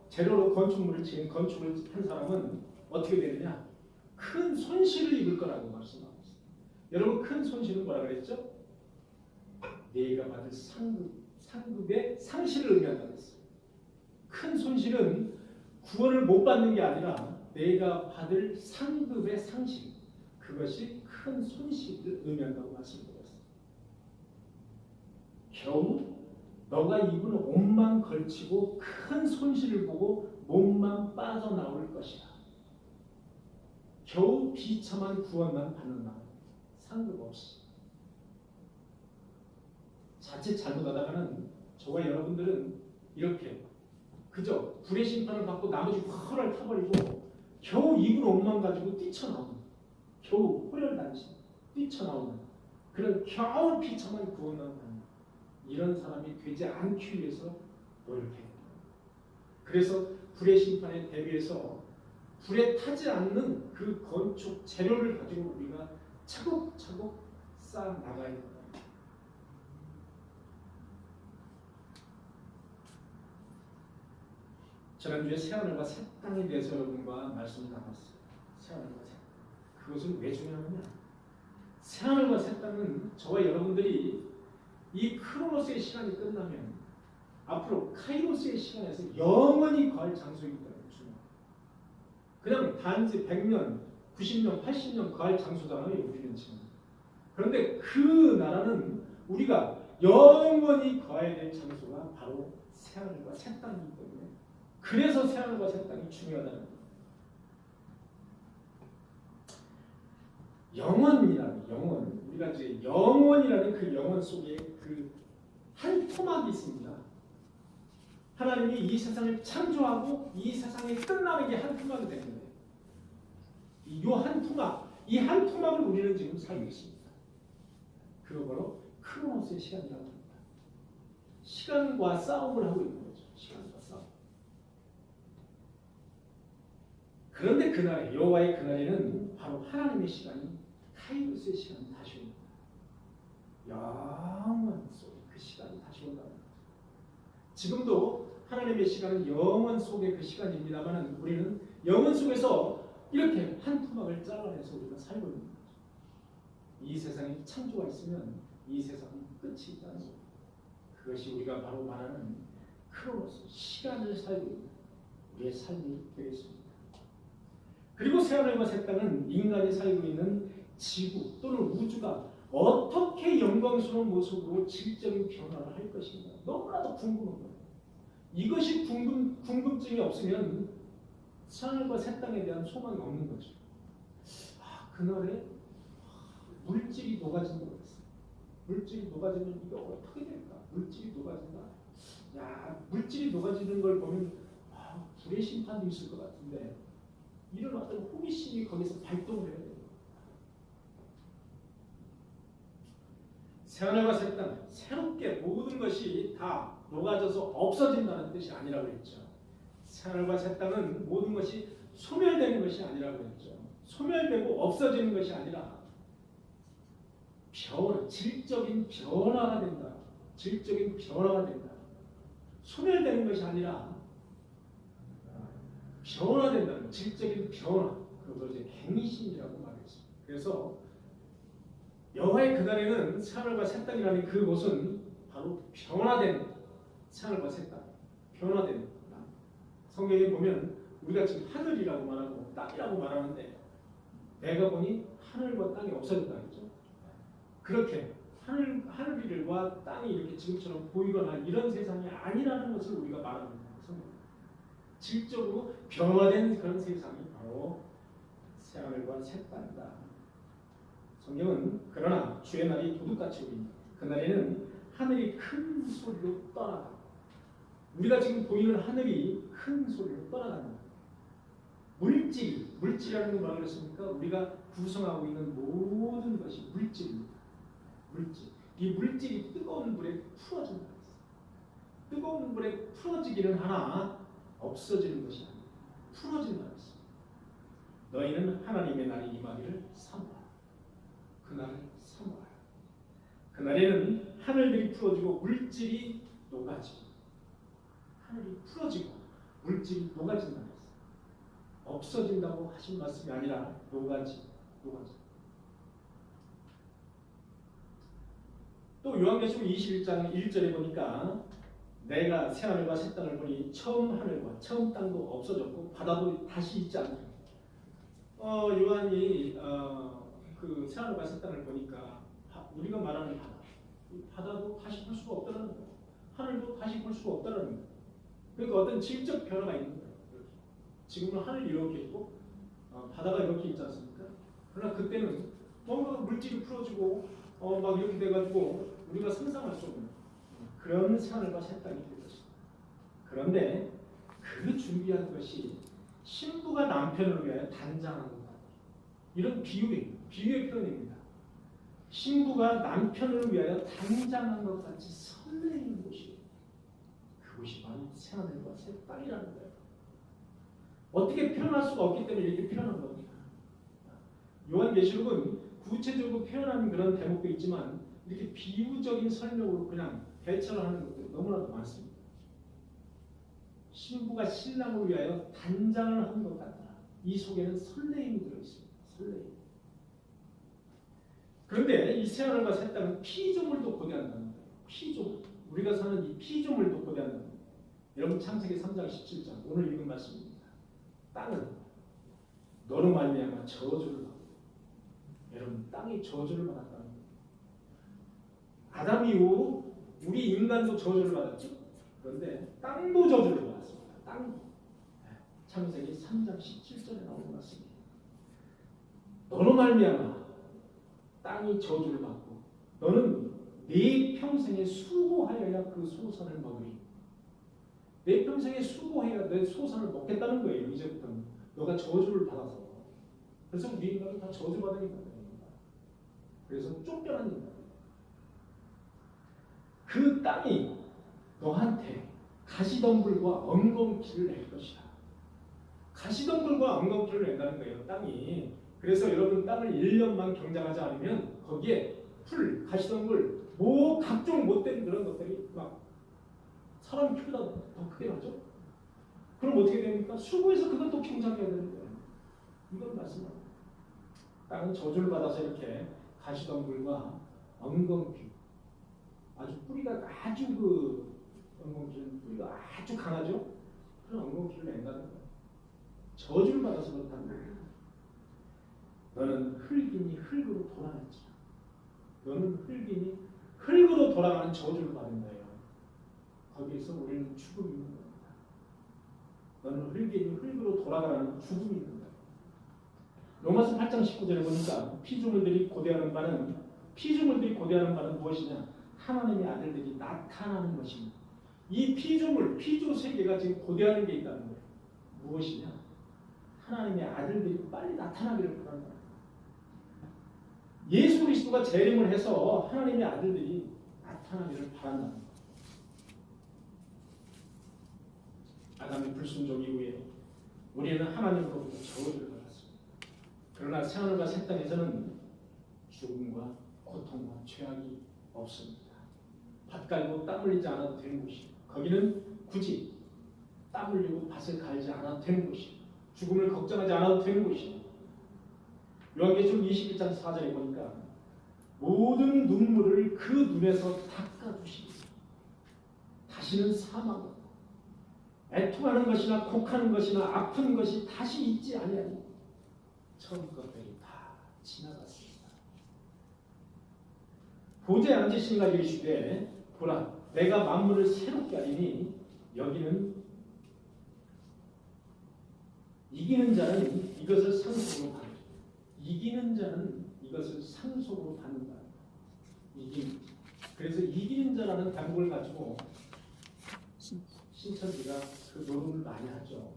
재료로 건축물을 지은 건축을 한 사람은 어떻게 되느냐? 큰 손실을 입을 거라고 말씀하고 있습니다. 여러분 큰 손실은 뭐라 그랬죠? 내가 받을 상급의 상실을 의미한다고 했어요. 큰 손실은 구원을 못 받는 게 아니라 내가 받을 상급의 상실, 그것이 큰 손실을 의미한다고 말씀드렸어요. 겨우 너가 입은 옷만 걸치고 큰 손실을 보고 몸만 빠져나올 것이다. 겨우 비참한 구원만 받는다. 상급 없이. 자칫 잘못하다가는 저와 여러분들은 이렇게 그저 불의 심판을 받고 나머지 헐을 타버리고 겨우 입은 옷만 가지고 뛰쳐나오는, 겨우 호련단신 뛰쳐나오는 그런 겨우 비참한 구원만 받는 이런 사람이 되지 않기 위해서 노력해야 됩니다. 그래서 불의 심판에 대비해서 불에 타지 않는 그 건축 재료를 가지고 우리가 차곡차곡 쌓아 나가야 됩니다. 지난주에 새하늘과 새 땅에 대해서 여러분과 말씀을 나눴어요. 새하늘과 새 땅. 그것은 왜 중요하느냐? 새하늘과 새 땅은 저와 여러분들이 이 크로노스의 시간이 끝나면 앞으로 카이로스의 시간에서 영원히 거할 장소이기 때문에 중요해요. 그냥 단지 100년, 90년, 80년 거할 장소잖아요. 우리는 지금. 그런데 그 나라는 우리가 영원히 거해야 될 장소가 바로 새하늘과 새 땅이기 때문에 그래서 새하늘과 새 땅이 중요하다는 거예요. 영원이라는 영원, 우리가 이제 영원이라는 그 영원 속에 그 한 토막이 있습니다. 하나님이 이 세상을 창조하고 이 세상이 끝나는 게 한 토막이 되는 거예요. 이 한 토막, 이 한 토막을 우리는 지금 살고 있습니다. 그거 바로 크로노스의 시간이라고 합니다. 시간과 싸움을 하고 있는 거죠. 시간과 싸움. 그런데 그날에 여호와의 그날에는 바로 하나님의 시간이 카이로스의 시간이 다시 옵니다. 영원 속에 그 시간이 다시 온다는 거죠. 지금도 하나님의 시간은 영원 속의 그 시간입니다만 우리는 영원 속에서 이렇게 한 토막을 잘라내서 우리가 살고 있는 거죠. 이 세상에 창조가 있으면 이 세상은 끝이 있다는 거죠. 그것이 우리가 바로 말하는 크로노스, 시간을 살고 있는 우리의 삶이 되겠습니다. 그리고 새하늘과 새 땅은 인간이 살고 있는 지구 또는 우주가 어떻게 영광스러운 모습으로 질적인 변화를 할 것인가 너무나도 궁금한 거예요. 이것이 궁금증이 없으면 새하늘과 새 땅에 대한 소망이 없는 거죠. 그날에 물질이 녹아진다고 했어요. 물질이 녹아지면 이게 어떻게 될까? 물질이 녹아진다. 물질이 녹아지는 걸 보면 불의 심판도 있을 것 같은데 이런 어떤 호기심이 거기서 발동을 해야 돼요. 새하늘과 새 땅, 새롭게 모든 것이 다 녹아져서 없어진다는 뜻이 아니라고 했죠. 새하늘과 새 땅은 모든 것이 소멸되는 것이 아니라고 했죠. 소멸되고 없어지는 것이 아니라 질적인 변화가 된다. 질적인 변화가 된다. 소멸되는 것이 아니라 변화된다는 질적인 변화. 그걸 이제 갱신이라고 말했습니다. 그래서 여호와의 그날에는 새하늘과 새 땅이라는 그곳은 바로 변화된 새하늘과 새 땅, 변화된 땅. 성경에 보면 우리가 지금 하늘이라고 말하고 땅이라고 말하는데 내가 보니 하늘과 땅이 없어졌다 그랬죠. 그렇게 하늘과 땅이 이렇게 지금처럼 보이거나 이런 세상이 아니라는 것을 우리가 말하는 거예요. 질적으로 변화된 그런 세상이 바로 새하늘과 새 땅이다. 성경은 그러나 주의 날이 도둑같이 오리니 그날에는 하늘이 큰 소리로 떠나가. 우리가 지금 보이는 하늘이 큰 소리로 떠나간다. 물질이라는 건 뭐라고 그랬습니까? 우리가 구성하고 있는 모든 것이 물질입니다. 이 물질이 뜨거운 불에 풀어진다. 뜨거운 불에 풀어지기는 하나 없어지는 것이 아니다. 풀어진다. 너희는 하나님의 날이 임하기를 사모하라. 그날을 사모하라. 그날에는 하늘들이 풀어지고 물질이 녹아지고 하늘이 풀어지고 물질이 녹아진다. 없어진다고 하신 말씀이 아니라 녹아지. 또 요한계시록 21장 1절에 보니까 내가 새하늘과 새 땅을 보니 처음 하늘과 처음 땅도 없어졌고 바다도 다시 있지 않다. 요한이 그 새하늘과 새 땅을 보니까 우리가 말하는 바다도 다시 볼 수가 없다는 거예요. 하늘도 다시 볼 수가 없다는 거예요. 그러니까 어떤 질적 변화가 있는 거예요. 지금은 하늘이 이렇게 있고 바다가 이렇게 있지 않습니까? 그러나 그때는 뭔가 물질이 풀어지고 막 이렇게 돼가지고 우리가 상상할 수 없는 그런 새하늘과 새 땅이 될 것입니다. 그런데 그 준비한 것이 신부가 남편을 위하여 단장하는 것. 이런 비유의 표현입니다. 신부가 남편을 위하여 단장한 것 같이 설레이는 곳이 그곳이 바로 새하늘과 새 땅이라는 거예요. 어떻게 표현할 수가 없기 때문에 이렇게 표현한 겁니다. 요한계시록은 구체적으로 표현하는 그런 대목도 있지만 이렇게 비유적인 설명으로 그냥 대처를 하는 것도 너무나도 많습니다. 신부가 신랑을 위하여 단장을 한 것 같다. 이 속에는 설레임이 들어있습니다. 설레임. 그런데 이 새하늘과 새 땅은 피조물도 고대한다는 거예요. 피조물. 우리가 사는 이 피조물도 고대한다는 거예요. 여러분 창세기 3장 17장 오늘 읽은 말씀입니다. 땅은 너로 말미암아 저주를 받고 여러분 땅이 저주를 받았다는 거예요. 아담 이후 우리 인간도 저주를 받았죠. 그런데 땅도 저주를 받았습니다. 땅도. 창세기 3장 17절에 나오는 말씀입니다. 너로 말미암아 땅이 저주를 받고 너는 네 평생에 수고하여야 그 소산을 먹으리. 내 평생에 수고해야 내 소산을 먹겠다는 거예요. 이제부터는 너가 저주를 받아서 그래서 우리 인간은 다 저주받은 인간입니다. 그래서 쫓겨난 인간. 그 땅이 너한테 가시덤불과 엉겅퀴를 낼 것이다. 가시덤불과 엉겅퀴를 낸다는 거예요. 땅이. 그래서 여러분 땅을 1년만 경작하지 않으면 거기에 풀, 가시덤불, 뭐 각종 못된 그런 것들이 막 사람 키보다 더 크게 나죠. 그럼 어떻게 됩니까? 수고해서 그걸 또 경작해야 되는 거예요. 이건 말씀합니다. 땅은 저주를 받아서 이렇게 가시덤불과 엉겅퀴, 아주 뿌리가 아주 엉겅퀴는 뿌리가 아주 강하죠. 그런 엉겅퀴를 낸다는 거예요. 저주를 받아서 그렇다는 거예요. 너는 흙이니 흙으로 돌아가지. 너는 흙이니 흙으로 돌아가는 저주를 받은 거예요. 거기에서 우리는 죽음이 있는 겁니다. 너는 흙이니 흙으로 돌아가라는 죽음이 있는 거예요. 로마서 8장 19절에 보니까 피조물들이 고대하는 바는 무엇이냐? 하나님의 아들들이 나타나는 것입니다. 이 피조 세계가 지금 고대하는 게 있다는 거예요. 무엇이냐? 하나님의 아들들이 빨리 나타나기를 바란다. 예수 그리스도가 재림을 해서 하나님의 아들들이 나타나기를 바란다. 아담의 불순종 이후에 우리는 하나님으로부터 저주를 받았습니다. 그러나 새하늘과 새 땅에서는 죽음과 고통과 죄악이 없습니다. 밭 갈고 땀 흘리지 않아도 되는 곳이, 거기는 굳이 땀 흘리고 밭을 갈지 않아도 되는 곳이, 죽음을 걱정하지 않아도 되는 곳이. 요한계시록 21장 4절에 보니까 모든 눈물을 그 눈에서 닦아주시니 다시는 사망, 애통하는 것이나 곡하는 것이나 아픈 것이 다시 있지 아니하니 처음 것들이 다 지나갔습니다. 보좌에 앉으신 이가 이르시되 보라 내가 만물을 새롭게 하리니 여기는 이기는 자는 이것을 상속으로 받는다. 이기는 자는 이것을 상속으로 받는다. 그래서 이기는 자라는 단국을 가지고 신천지가 그 노름을 많이 하죠.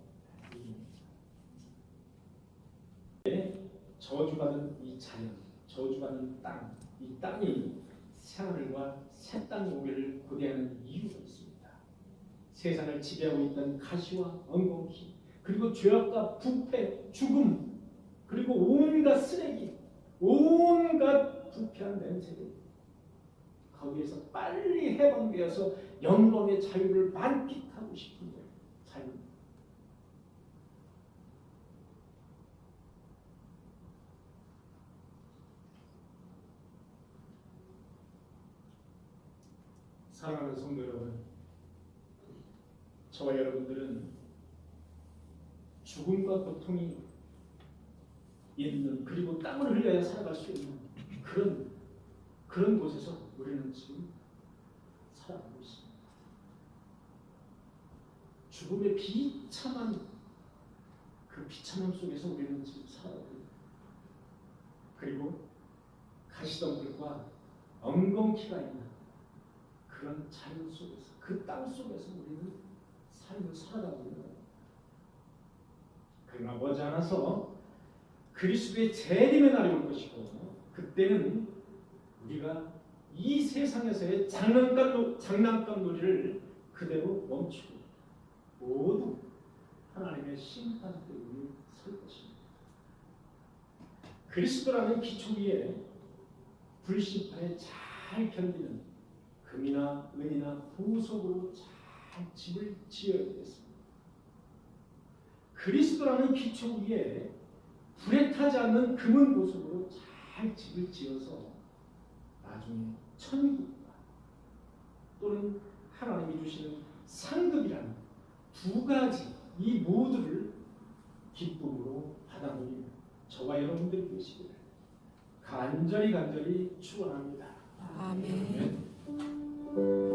저주받은 이 자연, 저주받은 땅, 이 땅이 새하늘과 새 땅이 오기를 고대하는 이유가 있습니다. 세상을 지배하고 있던 가시와 엉겅퀴, 그리고 죄악과 부패, 죽음, 그리고 온갖 쓰레기, 온갖 부패한 냄새들, 거기에서 빨리 해방되어서 영광의 자유를 만끽하고 싶은 거예요. 자유. 사랑하는 성도 여러분, 저와 여러분들은 죽음과 고통이 있는, 그리고 땀을 흘려야 살아갈 수 있는 그런 곳에서 우리는 지금 살아가고 있습니다. 죽음의 비참한 그 비참함 속에서 우리는 지금 살아가고 있습니다. 그리고 가시덤불과 엉겅퀴가 있는 그런 자연 속에서, 그 땅 속에서 우리는 삶을 살아가고 있는 거예요. 그러나 머지않아서 그리스도의 재림의 날이 올 것이고, 그때는 우리가 이 세상에서의 장난감 놀이를 그대로 멈추고 모두 하나님의 심판대 위에 설 것입니다. 그리스도라는 기초 위에 불심판에 잘 견디는 금이나 은이나 보석으로 잘 집을 지어야 되겠습니다. 그리스도라는 기초 위에 불에 타지 않는 금은 보석으로 잘 집을 지어서 나중에 천국과 또는 하나님이 주시는 상급이라는 두 가지, 이 모두를 기쁨으로 받아들이는 저와 여러분들이 되시기를 간절히 축원합니다. 아멘. 아멘.